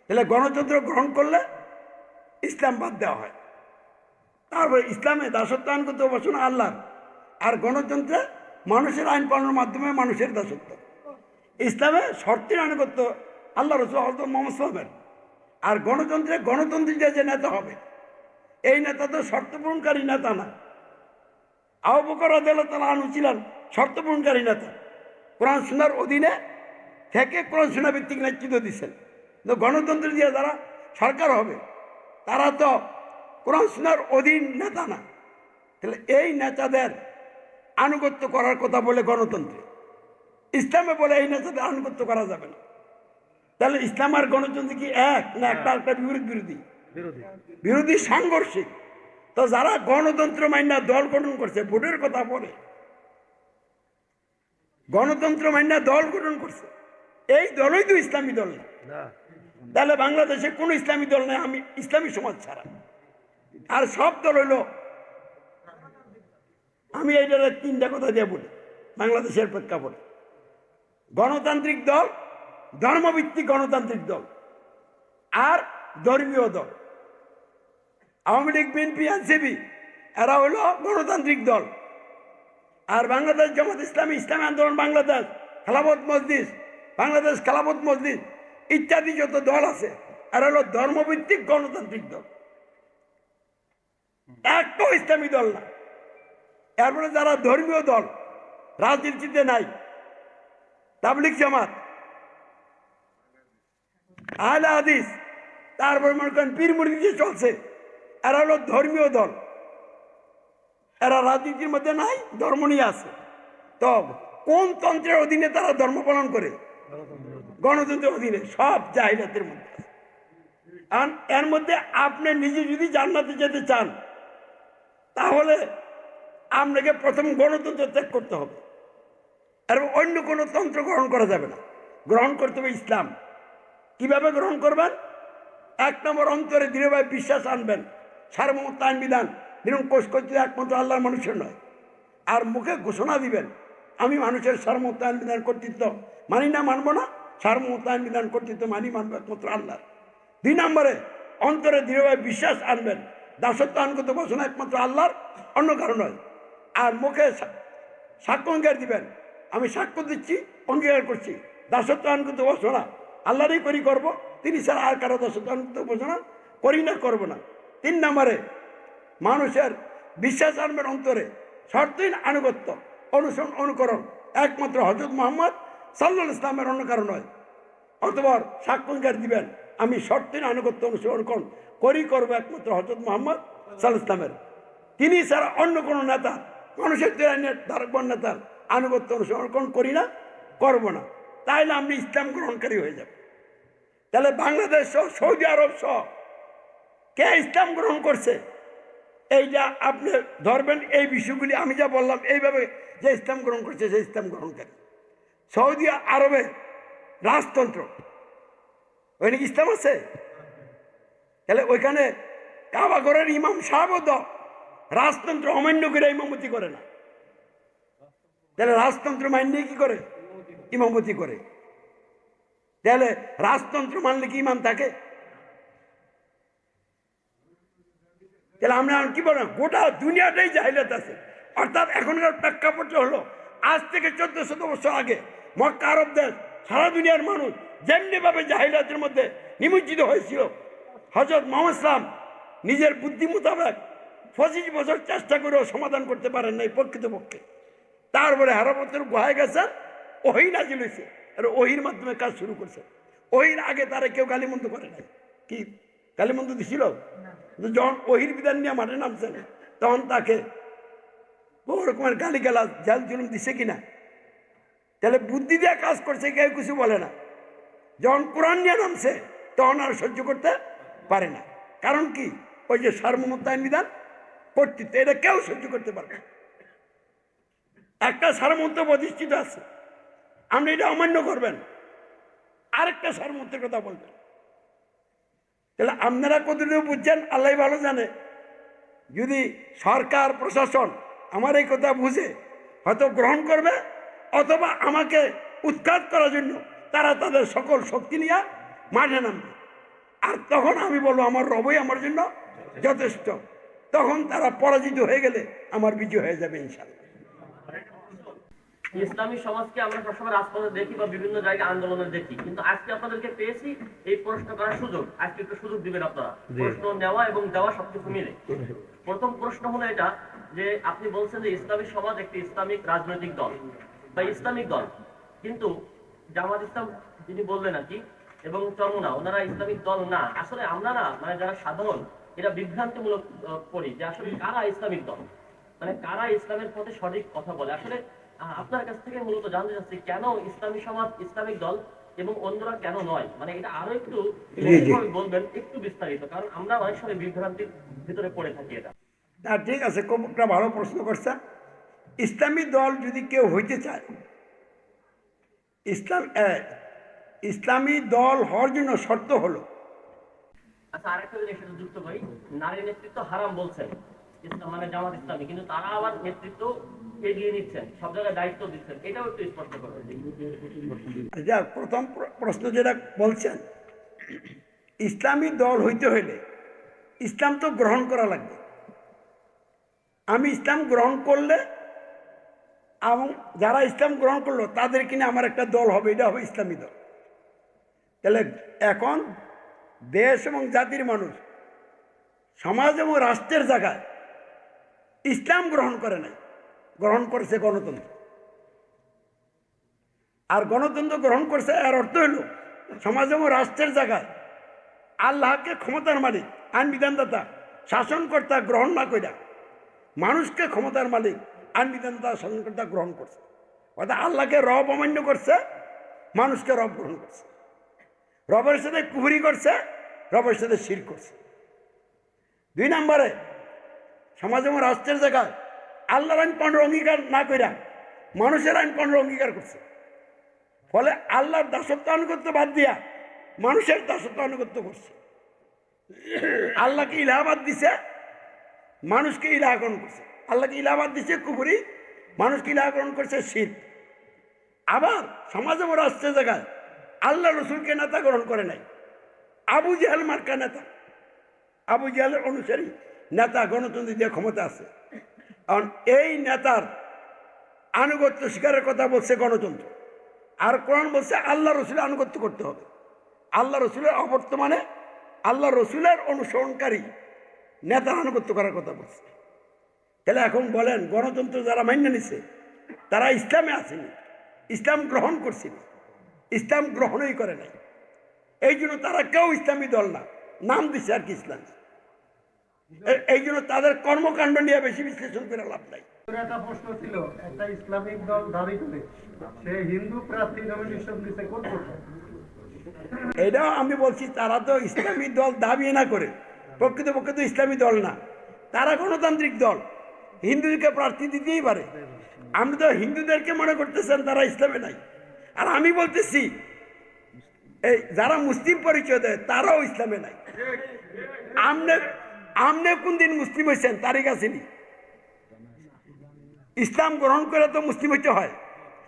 B: তাহলে গণতন্ত্র গ্রহণ করলে ইসলাম বাদ দেওয়া হয়। তারপরে ইসলামে দাসত্ব আইন করতে বসুন আল্লাহর, আর গণতন্ত্রে মানুষের আইন পালনের মাধ্যমে মানুষের দাসত্ব। ইসলামে শর্তের আনুগত্য আল্লাহ রসুল হযরত মুহাম্মদ সাল্লাল্লাহু আলাইহি ওয়াসাল্লাম। আর গণতন্ত্রে গণতন্ত্রী যে নেতা হবে এই নেতা তো শর্ত পূরণকারী নেতা না। আবু বকর রাদিয়াল্লাহু তাআলা আনহু ছিলেন শর্ত পূরণকারী নেতা, কোরআন সুন্নাহর অধীনে থেকে কোরআন সুন্নাহ ভিত্তিক নেতৃত্ব দিচ্ছেন। কিন্তু গণতন্ত্র দিয়ে যারা সরকার হবে তারা তো কোরআন সুন্নাহর অধীন নেতা না। তাহলে এই নেতাদের আনুগত্য করার কথা বলে গণতন্ত্রে, ইসলামে বলে এই নেতাদের আনুগত্য করা যাবে না। তাহলে ইসলাম আর গণতন্ত্র কি এক না একটা একটা বিরোধী? বিরোধী, সাংঘর্ষিক। তো যারা গণতন্ত্র মাইনা দল গঠন করছে, ভোটের কথা বলে গণতন্ত্র মাইনা দল গঠন করছে, এই দলই তো ইসলামী দল না। তাহলে বাংলাদেশে কোনো ইসলামী দল নেই আমি ইসলামী সমাজ ছাড়া। আর সব দল হইল, আমি এইটার 3টা কথা দিয়ে বলি বাংলাদেশের প্রেক্ষাপটে। গণতান্ত্রিক দল, ধর্মভিত্তিক গণতান্ত্রিক দল, আর ধর্মীয় দল। আওয়ামী লীগ, বিএনপি, এনসিপি এরা হলো গণতান্ত্রিক দল। আর বাংলাদেশ জামাত ইসলামী, ইসলামী আন্দোলন বাংলাদেশ, খেলাফত মজলিস, বাংলাদেশ খেলাফত মজলিস ইত্যাদি যত দল আছে এরা হলো ধর্মভিত্তিক গণতান্ত্রিক দল, একটাও ইসলামী দল না। এরপরে যারা ধর্মীয় দল রাজনীতিতে নাই, তাবলিগ জামাত, আহলে হাদিস, তারপরে মনে করেন পীর মুরিদ যে চলছে, এরা হলো ধর্মীয় দল। এরা রাজনীতির মধ্যে নাই, ধর্ম নিয়ে আছে। তো কোন তন্ত্রের অধীনে তারা ধর্ম পালন করে? গণতন্ত্রের অধীনে। সব জাহিলিয়াতের মধ্যে। আর এর মধ্যে আপনি নিজে যদি জান্নাতে যেতে চান তাহলে আপনাকে প্রথম গণতন্ত্র ত্যাগ করতে হবে, আর অন্য কোনো তন্ত্র গ্রহণ করা যাবে না। গ্রহণ করতে হবে ইসলাম। কিভাবে গ্রহণ করবেন? 1 নম্বর, অন্তরে দৃঢ়ভাবে বিশ্বাস আনবেন সার্বভৌমত্ব আইন বিধান নিরঙ্কুশ কর্তৃত্ব একমাত্র আল্লাহর মানুষের নয়। আর মুখে ঘোষণা দিবেন আমি মানুষের সার্বভৌমত্ব আইন বিধান কর্তৃত্ব মানি না, মানবো না, সার্বভৌমত্ব আইন বিধান কর্তৃত্ব মানবো একমাত্র আল্লাহর। 2 নম্বরে, অন্তরে দৃঢ়ভাবে বিশ্বাস আনবেন দাসত্ব আইনগত ঘোষণা একমাত্র আল্লাহর, অন্য কারণ নয়। আর মুখে সাক্ষ্য অঙ্গীকার দিবেন আমি সাক্ষ্য দিচ্ছি, অঙ্গীকার করছি দাসত্ব আইনগত ঘোষণা আল্লাহরই করবো, তিনি ছাড়া আর কারো দাসত্ব আইনগত ঘোষণা করি না, করবো না। 3 নম্বরে, মানুষের বিশ্বাস আনবেন অন্তরে শর্তহীন আনুগত্য, অনুসরণ, অনুকরণ একমাত্র হযরত মুহাম্মদ সাল্লাল্লাহু আলাইহি ওয়াসাল্লামের, অন্য কারণ নয়। অতঃপর সাক্ষ্য অঙ্গীকার দিবেন আমি শর্তহীন আনুগত্য, অনুসরণ করবো একমাত্র হযরত মুহাম্মদ সাল্লাল্লাহু আলাইহি ওয়াসাল্লামের। তিনি ছাড়া অন্য কোনো নেতা, মানুষের আইনের ধারকবান নেতার আনুগত্য, অনুসরণ করি না, করবো না। তাইলে আপনি ইসলাম গ্রহণকারী হয়ে যাবেন। তাহলে বাংলাদেশ সহ, সৌদি আরব সহ কে ইসলাম গ্রহণ করছে এইটা আপনি ধরবেন। এই বিষয়গুলি আমি যা বললাম এইভাবে, যে ইসলাম গ্রহণ করছে সে ইসলাম গ্রহণকারী। সৌদি আরবে রাজতন্ত্র, ওইখানে কি ইসলাম আছে? তাহলে ওইখানে কাবা ঘরের ইমাম সাহেবও তো রাজতন্ত্র অমান্য করে ইমামতি করে না। তাহলে রাজতন্ত্র মানলে কি করে? ইমামতি করে। তাহলে রাজতন্ত্র মানলে কি ইমাম থাকে? তাহলে আমরা কি বলেন, গোটা দুনিয়াটাই জাহিলিয়াত আছে। অর্থাৎ এখনকার প্রেক্ষাপটে হলো আজ থেকে 1400 বছর আগে মক্কা আরব দেশ, সারা দুনিয়ার মানুষ যেমনিভাবে জাহিলিয়াতের মধ্যে নিমজ্জিত হয়েছিল, হযরত মুহাম্মদ সাল্লাল্লাহু আলাইহি ওয়াসাল্লাম নিজের বুদ্ধি মোতাবেক 25 বছর চেষ্টা করেও সমাধান করতে পারেন নাই প্রকৃতপক্ষে। তারপরে হারাবতের গুহায় গেছেন, ওহি নাজিল হয়েছে, আর ওহির মাধ্যমে কাজ শুরু করছে। ওহির আগে তারা কেউ গালিমন্দ করে নাই। কি গালিমন্দ দিছিল? যখন ওহির বিধান নিয়ে মাঠে নামছেন তখন তাকে বহু রকমের গালি গালা জাল জুলুম দিছে কিনা? তাহলে বুদ্ধি দিয়ে কাজ করছে, কেউ কিছু বলে না। যখন কোরআন নিয়ে নামছে তখন আর সহ্য করতে পারে না। কারণ কি? ওই যে সার্বভৌমত্ব আইন বিধান, কর্তৃত্ব, এটা কেউ সহ্য করতে পারবে না। একটা সার্বভৌমত্ব প্রতিষ্ঠিত আছে, আপনি এটা অমান্য করবেন, আরেকটা সার্বভৌমত্বের কথা বলবেন। তাহলে আপনারা কতটুকু বুঝছেন আল্লাহ ভালো জানে। যদি সরকার প্রশাসন আমার এই কথা বুঝে হয়তো গ্রহণ করবে, অথবা আমাকে উৎখাত করার জন্য তারা তাদের সকল শক্তি নিয়ে মাঠে নামবে। আর তখন আমি বলবো আমার রবই আমার জন্য যথেষ্ট। তখন তারা পরাজিত হয়ে গেলে আমার বিজয় হয়ে যাবে ইনশাআল্লাহ।
H: ইসলামী সমাজকে আমরা সবসময় রাজপথে দেখি বা বিভিন্ন জায়গায় আন্দোলনে দেখি, কিন্তু আজকে আপনাদেরকে পেয়েছি এই প্রশ্ন করার সুযোগ। আজকে একটু সুযোগ দিবেন আপনারা, প্রশ্ন নেওয়া এবং দেওয়া সবকিছু মিলে। প্রথম প্রশ্ন হলো এটা যে আপনি বলছেন যে ইসলামী সমাজ একটি ইসলামিক রাজনৈতিক দল বা ইসলামিক দল, কিন্তু জামাত ইসলাম যিনি বললেন আর কি এবং চরমোনা, ওনারা ইসলামিক দল না। আসলে আমরা না, মানে যারা সাধারণ, এটা বিভ্রান্তিমূলক করি যে আসলে কারা ইসলামিক দল, মানে কারা ইসলামের পথে সঠিক কথা বলে। আসলে আপনার কাছ থেকে মূলত জানতে চাচ্ছি কেন ইসলামী সমাজ ইসলামিক দল এবং অন্যরা কেন নয়, মানে এটা আরো একটু বলবেন, একটু বিস্তারিত, কারণ আমরা অনেক সময় বিভ্রান্তির ভিতরে পড়ে থাকি। এটা
B: ঠিক আছে, খুব একটা ভালো প্রশ্ন করছে। ইসলামী দল যদি কেউ হইতে চায়, ইসলামী দল হওয়ার জন্য শর্ত হলো।
H: আচ্ছা, আরেকটা জিনিস সাথে যুক্ত করি, নারী নেতৃত্ব হারাম বলছেন ইসলাম, মানে জামাত ইসলামী, কিন্তু তারা আবার নেতৃত্ব এগিয়ে নিচ্ছেন, সব জায়গায় দায়িত্ব দিচ্ছেন, এটাও একটু স্পষ্ট করবেন।
B: আচ্ছা, প্রথম প্রশ্ন যেটা বলছেন, ইসলামী দল হইতে হইলে ইসলাম তো গ্রহণ করা লাগবে। আমি ইসলাম গ্রহণ করলে এবং যারা ইসলাম গ্রহণ করলো তাদের কিনে আমার একটা দল হবে, এটা হবে ইসলামী দল। তাহলে এখন দেশ এবং জাতির মানুষ, সমাজ এবং রাষ্ট্রের জায়গায় ইসলাম গ্রহণ করে নাই, গ্রহণ করেছে গণতন্ত্র। আর গণতন্ত্র গ্রহণ করছে, এর অর্থ হইল সমাজ এবং রাষ্ট্রের জায়গায় আল্লাহকে ক্ষমতার মালিক, আইন বিধানদাতা, শাসনকর্তা গ্রহণ না কইরা মানুষকে ক্ষমতার মালিক, আইন বিধানদাতা, শাসনকর্তা গ্রহণ করছে। অর্থাৎ আল্লাহকে রব অমান্য করছে, মানুষকে রব গ্রহণ করছে। রবের সাথে কুফরি করছে, রবের সাথে শিরক করছে। 2 নম্বরে সমাজ এবং রাষ্ট্রের জায়গায় আল্লাহর আইন পালনের অঙ্গীকার না কইরা মানুষের আইন পালনের অঙ্গীকার করছে। ফলে আল্লাহর দাসত্ব আনুগত্য বাদ দিয়া মানুষের দাসত্ব আনুগত্য করছে। আল্লাহকে ইলাহাবাদ দিছে, মানুষকে ইলাহা গ্রহণ করছে। আল্লাহকে ইলাহাবাদ দিছে কুফরি, মানুষকে ইলাহা গ্রহণ করছে শিরক। আবার সমাজ এবং রাষ্ট্রের জায়গায় আল্লাহ রসুলকে নেতা গ্রহণ করে নাই, আবু জাহেল মার্কা নেতা, আবু জাহেলের অনুসারী নেতা গণতন্ত্র দিয়ে ক্ষমতা আছে। কারণ এই নেতার আনুগত্য স্বীকারের কথা বলছে গণতন্ত্র, আর কোরআন বলছে আল্লাহ রসুলের আনুগত্য করতে হবে। আল্লাহ রসুলের অবর্তমানে আল্লাহ রসুলের অনুসরণকারী নেতার আনুগত্য করার কথা বলছে। তাহলে এখন বলেন, গণতন্ত্র যারা মান্য নিছে তারা ইসলামে আসেনি, ইসলাম গ্রহণ করছিল, ইসলাম গ্রহণই করে নাই। এই জন্য তারা কেউ ইসলামী দল না, নাম দিচ্ছে আর কি ইসলাম। এই জন্য তাদের কর্মকাণ্ড নিয়ে বেশি বিশ্লেষণ করে লাভ নাই।
I: একটা প্রশ্ন ছিল, একটা ইসলামিক দল দাবি করে সে হিন্দু প্রার্থী নমিনেশন দিতে কোন কোথায়?
B: এটাও আমি বলছি, তারা তো ইসলামী দল দাবি না করে প্রকৃতপক্ষে তো ইসলামী দল না, তারা গণতান্ত্রিক দল, হিন্দুদেরকে প্রার্থী দিতেই পারে। আপনি তো হিন্দুদেরকে মনে করতেছেন তারা ইসলামে নাই, আর আমি বলতেছি এই যারা মুসলিম পরিচয় দেয় তারাও ইসলামে নাই। আমনে কোন দিন মুসলিম হয়েছেন তারিখ আসেনি? ইসলাম গ্রহণ করে তো মুসলিম হইতে হয়।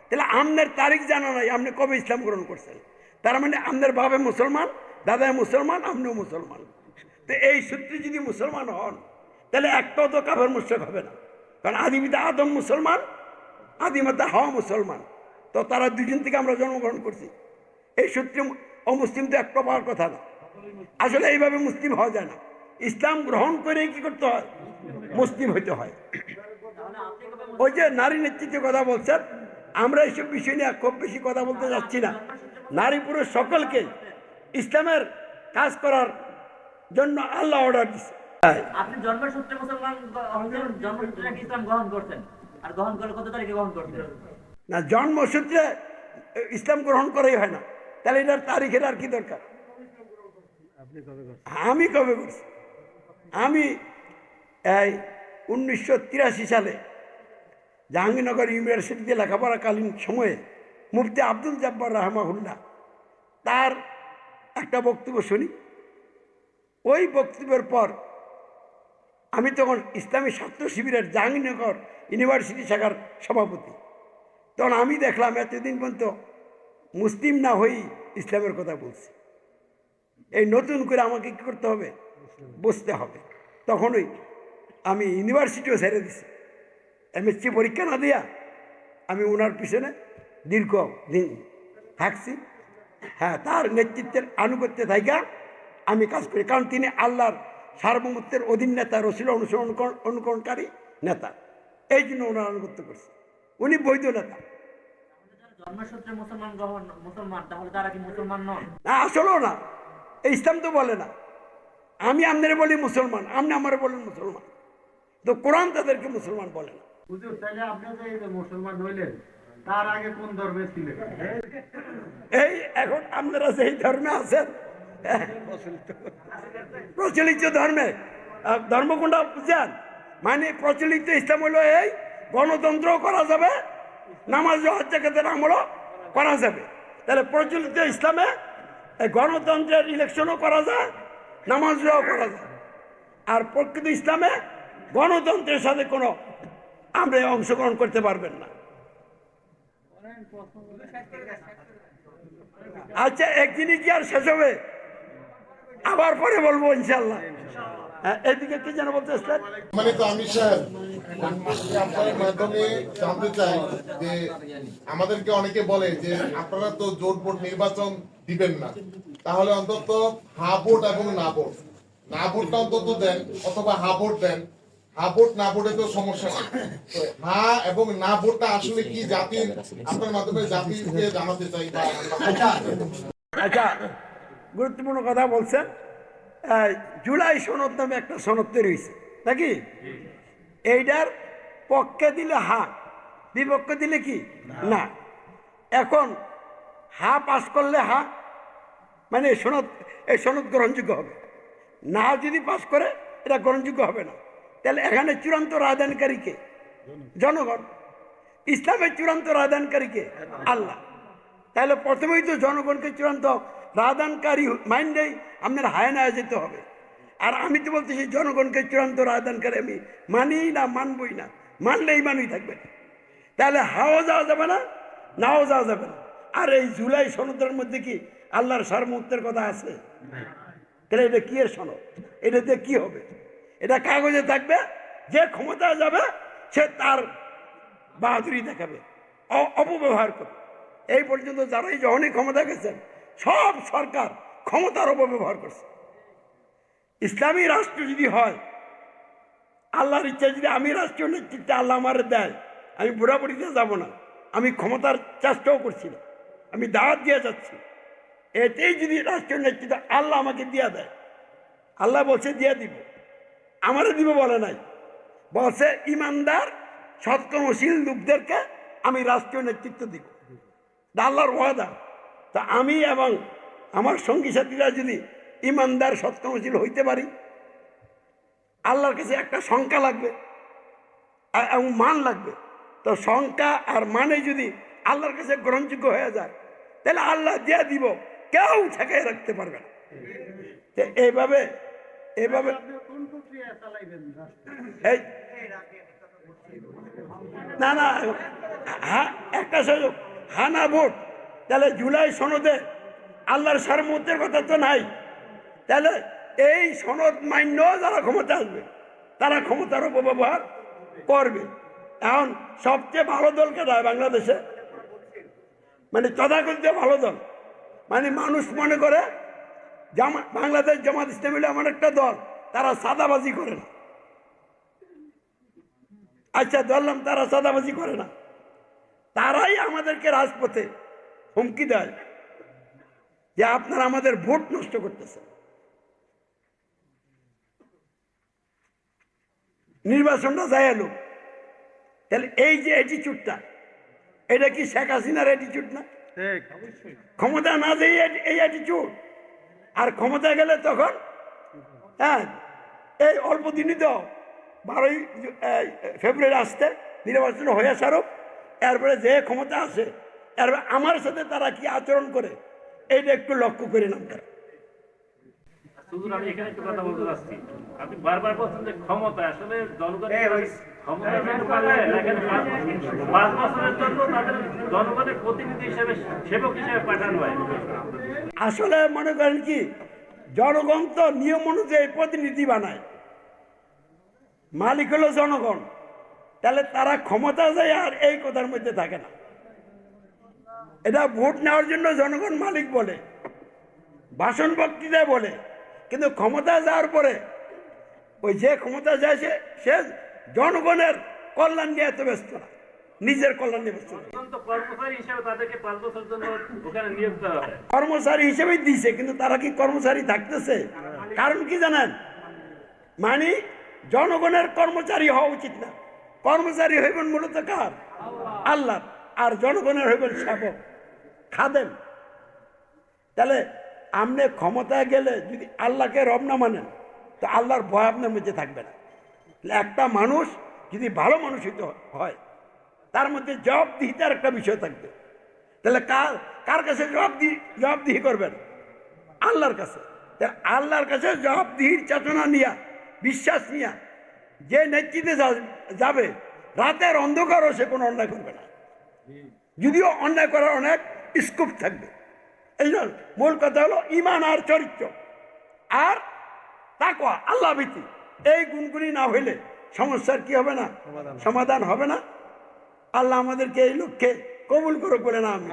B: তাহলে আমনের তারিখ জানা নাই, আপনি কবে ইসলাম গ্রহণ করছেন? তার মানে আপনার বাবা মুসলমান, দাদা মুসলমান, আপনিও মুসলমান। তো এই সূত্রে যদি মুসলমান হন তাহলে একটাও তো কাফের মুশরিক হবে না। কারণ আদিপিতা আদম মুসলমান, আদিমাতা হাওয়া মুসলমান, তো তারা দুজন থেকে আমরা জন্মগ্রহণ করছি। এই সূত্রে অমুসলিম তো একটা পাওয়ার কথা না। আসলে এইভাবে মুসলিম হওয়া যায় না। ইসলাম গ্রহণ করে কি করতে হয়? মুসলিম হইতে হয়। ওই যে নারী নেতৃত্বের কথা বলছেন, আমরা এইসব বিষয় নিয়ে খুব বেশি কথা বলতে যাচ্ছি না। নারী পুরুষ সকলকে ইসলামের কাজ করার জন্য আল্লাহ অর্ডার দিচ্ছে।
F: আপনি জন্মসূত্রে মুসলমান হয়েছেন, জন্মসূত্রে নাকি ইসলাম গ্রহণ করছেন, আর গ্রহণ করে কত তারিখে গ্রহণ করছেন?
B: না, জন্মসূত্রে ইসলাম গ্রহণ করাই হয় না, তাহলে এটার তারিখের আর কি দরকার? আমি কবে করছি? আমি এই 1983 সালে জাহাঙ্গীরনগর ইউনিভার্সিটিতে লেখাপড়াকালীন সময়ে মুফতি আব্দুল জব্বার রাহমাহুল্লাহ তার একটা বক্তব্য শুনি। ওই বক্তব্যের পর আমি তখন ইসলামী ছাত্র শিবিরের জাহাঙ্গীরনগর ইউনিভার্সিটি শাখার সভাপতি। তখন আমি দেখলাম এতদিন পর্যন্ত মুসলিম না হয়েই ইসলামের কথা বলছি। এই নতুন করে আমাকে কী করতে হবে? বুঝতে হবে। তখনই আমি ইউনিভার্সিটিও ছেড়ে দিছি। এমএসসি পরীক্ষা না দিয়া আমি ওনার পিছনে দীর্ঘ দিন থাকছি। হ্যাঁ, তার নেতৃত্বের আনুগত্যে থাইকা আমি কাজ করি, কারণ তিনি আল্লাহর সার্বভৌমত্বের অধীন নেতা, রসুল অনুকরণকারী নেতা। এই জন্য ওনার আনুগত্য করছি। উনি বৈধ নেতা।
F: জন্মসূত্রে মুসলমান, তাহলে তারা কি মুসলমান নন?
B: না, আসলেও না। এই ইসলাম তো বলে না। আমি আপনারা বলি মুসলমান, আপনি আমারে বলেন মুসলমান, তো কোরআন তাদেরকে মুসলমান বলে না।
I: হুজুর, তাহলে আপনি যে এই যে মুসলমান হইলেন, তার আগে কোন ধর্মে ছিলেন?
B: এই এখন আপনারা যেই ধর্মে আছেন, প্রচলিত ধর্মে, ধর্ম কোনটা বুঝছেন? মানে প্রচলিত ইসলাম হলো এই গণতন্ত্র করা যাবে, নামাজ হজ জাকাতের আমলও করা যাবে। তাহলে প্রচলিত ইসলামে এই গণতন্ত্রের ইলেকশনও করা যায়, নামাজও করা যায়। আর প্রকৃত ইসলামে গণতন্ত্রের সাথে কোনো আমরা অংশগ্রহণ করতে পারবেন না। আচ্ছা, একদিনই কি আর শেষ হবে? আবার পরে বলবো ইনশাল্লাহ। এদিকে কি যেন বলতে আসলেন?
J: মানে তো আমি সাহেব আপনার মাধ্যমে জানতে চাই যে আমাদেরকে অনেকে বলে যে আপনারা তো জোট ভোট নির্বাচন দিবেন না, তাহলে অন্তত হা ভোট এবং না ভোট, না ভোটটা অন্তত দেন, অথবা হা ভোট দেন। হা ভোট না ভোটে তো সমস্যা নেই। হা এবং না ভোটটা আসলে কি জাতির, আপনার মাধ্যমে জাতিকে জানাতে চাই।
B: আচ্ছা, গুরুত্বপূর্ণ কথা বলছেন। জুলাই সনদ নামে একটা সনদ তৈরি হয়েছে নাকি? এইটার পক্ষে দিলে হা, বিপক্ষে দিলে কি না। এখন হা পাস করলে হা, মানে এই সনদ গ্রহণযোগ্য হবে। না যদি পাস করে এটা গ্রহণযোগ্য হবে না। তাহলে এখানে চূড়ান্ত রায়দানকারী কে? জনগণ। ইসলামের চূড়ান্ত রায়দানকারী কে? আল্লাহ। তাহলে প্রথমেই তো জনগণকে চূড়ান্ত রায়দানকারী মাইন্ডেই আপনার হায়নায় যেতে হবে। আর আমি তো বলতেছি জনগণকে চূড়ান্ত রায়দানকারী আমি মানিই না, মানবই না, মানলেই মানুষ থাকবে না। তাহলে হাও যাওয়া যাবে না, নাও যাওয়া যাবে না। আর এই জুলাই সনদের মধ্যে কি আল্লাহর সার্বভৌমত্বের কথা আছে? তাহলে এটা কি এর সনদ? এটাতে কি হবে? এটা কাগজে থাকবে, যে ক্ষমতা যাবে সে তার বাহাদুরি দেখাবে, অপব্যবহার করবে। এই পর্যন্ত যারাই যখনই ক্ষমতা গেছেন, সব সরকার ক্ষমতার অপব্যবহার করছে। ইসলামী রাষ্ট্র যদি হয়, আল্লাহর ইচ্ছা যদি আমি রাষ্ট্রীয় নেতৃত্বে আল্লাহ আমার দেয়, আমি বুড়াবুড়িতে যাব না, আমি ক্ষমতার চেষ্টাও করছি না, আমি দাওয়াত দিয়ে যাচ্ছি। এতেই যদি রাষ্ট্রীয় নেতৃত্ব আল্লাহ আমাকে দিয়ে দেয়, আল্লাহ বলছে দিয়ে দিব, আমারও দিব বলে নাই, বলছে ইমানদার সৎকর্মশীল লোকদেরকে আমি রাষ্ট্রীয় নেতৃত্ব দিব, আল্লাহর ওয়াদা। তা আমি এবং আমার সঙ্গী সাথীরা যদি ইমানদার সৎকর্মশীল হইতে পারি, আল্লাহর কাছে একটা সংখ্যা লাগবে এবং মান লাগবে। তো সংখ্যা আর মানে যদি আল্লাহর কাছে গ্রহণযোগ্য হয়ে যায়, তাহলে আল্লাহ দিয়ে দিব, কেউ ঠেকাই রাখতে পারবে না। এইভাবে এইভাবে এই না না একটা সুযোগ হানা ভোট, তাহলে জুলাই সনদে আল্লাহর সার্বভৌমত্বের কথা তো নাই। তাহলে এই সনদ মান্য যারা ক্ষমতা আসবে, তারা ক্ষমতার অপব্যবহার করবে। এখন সবচেয়ে ভালো দল কেটা বাংলাদেশে? মানে তথাকথিত ভালো দল, মানে মানুষ মনে করে বাংলাদেশ জামাত ইসলামী হলো এমন একটা দল, তারা সাদাবাজি করে না, আচ্ছা ধরলাম তারা চাঁদাবাজি করে না, তারাই আমাদেরকে রাজপথে হুমকি দেয় যে আপনারা আমাদের ভোট নষ্ট করতেছেন। নির্বাচনটা যায় এলো, তাহলে এই যে অ্যাটিচিউডটা, এটা কি শেখ হাসিনার অ্যাটিচিউড না? ক্ষমতা না যেই এই অ্যাটিচিউড, আর ক্ষমতা গেলে তখন হ্যাঁ এই অল্প দিনই তো 12ই ফেব্রুয়ারি আসতে নির্বাচন হয়ে সারুক, এরপরে যে ক্ষমতা আসে এরপরে আমার সাথে তারা কি আচরণ করে এইটা একটু লক্ষ্য করে নাম তারা।
H: শুধু আমি এখানে একটু কথা বলতে চাচ্ছি, আপনি বারবার বলছেন যে ক্ষমতা আসলে জনগণের ক্ষমতা পারলে এখানে 5 বছরের জন্য তাদের জনগণের প্রতিনিধি হিসেবে সেবক হিসেবে পাঠানো হয়।
B: আসলে মনে করেন কি, জনগণ তো নিয়ম অনুযায়ী প্রতিনিধি বানায়, মালিক হলো জনগণ, তাহলে তারা ক্ষমতা যায় আর এই কথার মধ্যে থাকে না। এটা ভোট নেওয়ার জন্য জনগণ মালিক বলে, ভাষণ বক্তৃতায় বলে, কিন্তু ক্ষমতা যাওয়ার পরে ওই যে ক্ষমতা যায় সে জনগণের কল্যাণ নিয়ে এত ব্যস্ত না, নিজের কল্যাণ নিয়ে ব্যস্ত না।
H: কর্মচারী হিসেবে তাদেরকে 5 বছরের জন্য ওখানে নিয়োগ দেওয়া হয়।
B: কর্মচারী হিসেবেই দিছে, কিন্তু তারা কি কর্মচারী থাকতেছে? কারণ কি জানেন, মানে জনগণের কর্মচারী হওয়া উচিত না, কর্মচারী হইবেন মূলত কার? আল্লাহ, আর জনগণের হইবেন সেবক, খাদেম। তাহলে আপনি ক্ষমতায় গেলে যদি আল্লাহকে রব না মানেন, তো আল্লাহর ভয় আপনার মধ্যে থাকবে না। একটা মানুষ যদি ভালো মানুষ হইতে হয়, তার মধ্যে জবাবদিহিতার একটা বিষয় থাকবে। তাহলে কার কাছে জবাবদিহি করবেন? আল্লাহর কাছে। আল্লাহর কাছে জবাবদিহির চেতনা নিয়া, বিশ্বাস নিয়া যে নেতৃত্বে যাবে, রাতের অন্ধকারও সে কোনো অন্যায় করবে না, যদিও অন্যায় করার অনেক স্কোপ থাকবে। এই জন্য মূল কথা হলো ঈমান আর চরিত্র আর তাকওয়া, আল্লাহ ভীতি, এই গুণগুলি না হইলে সমস্যার কি হবে না? সমাধান হবে না। আল্লাহ আমাদেরকে এই লক্ষ্যে কবুল করুক বলে না আমি।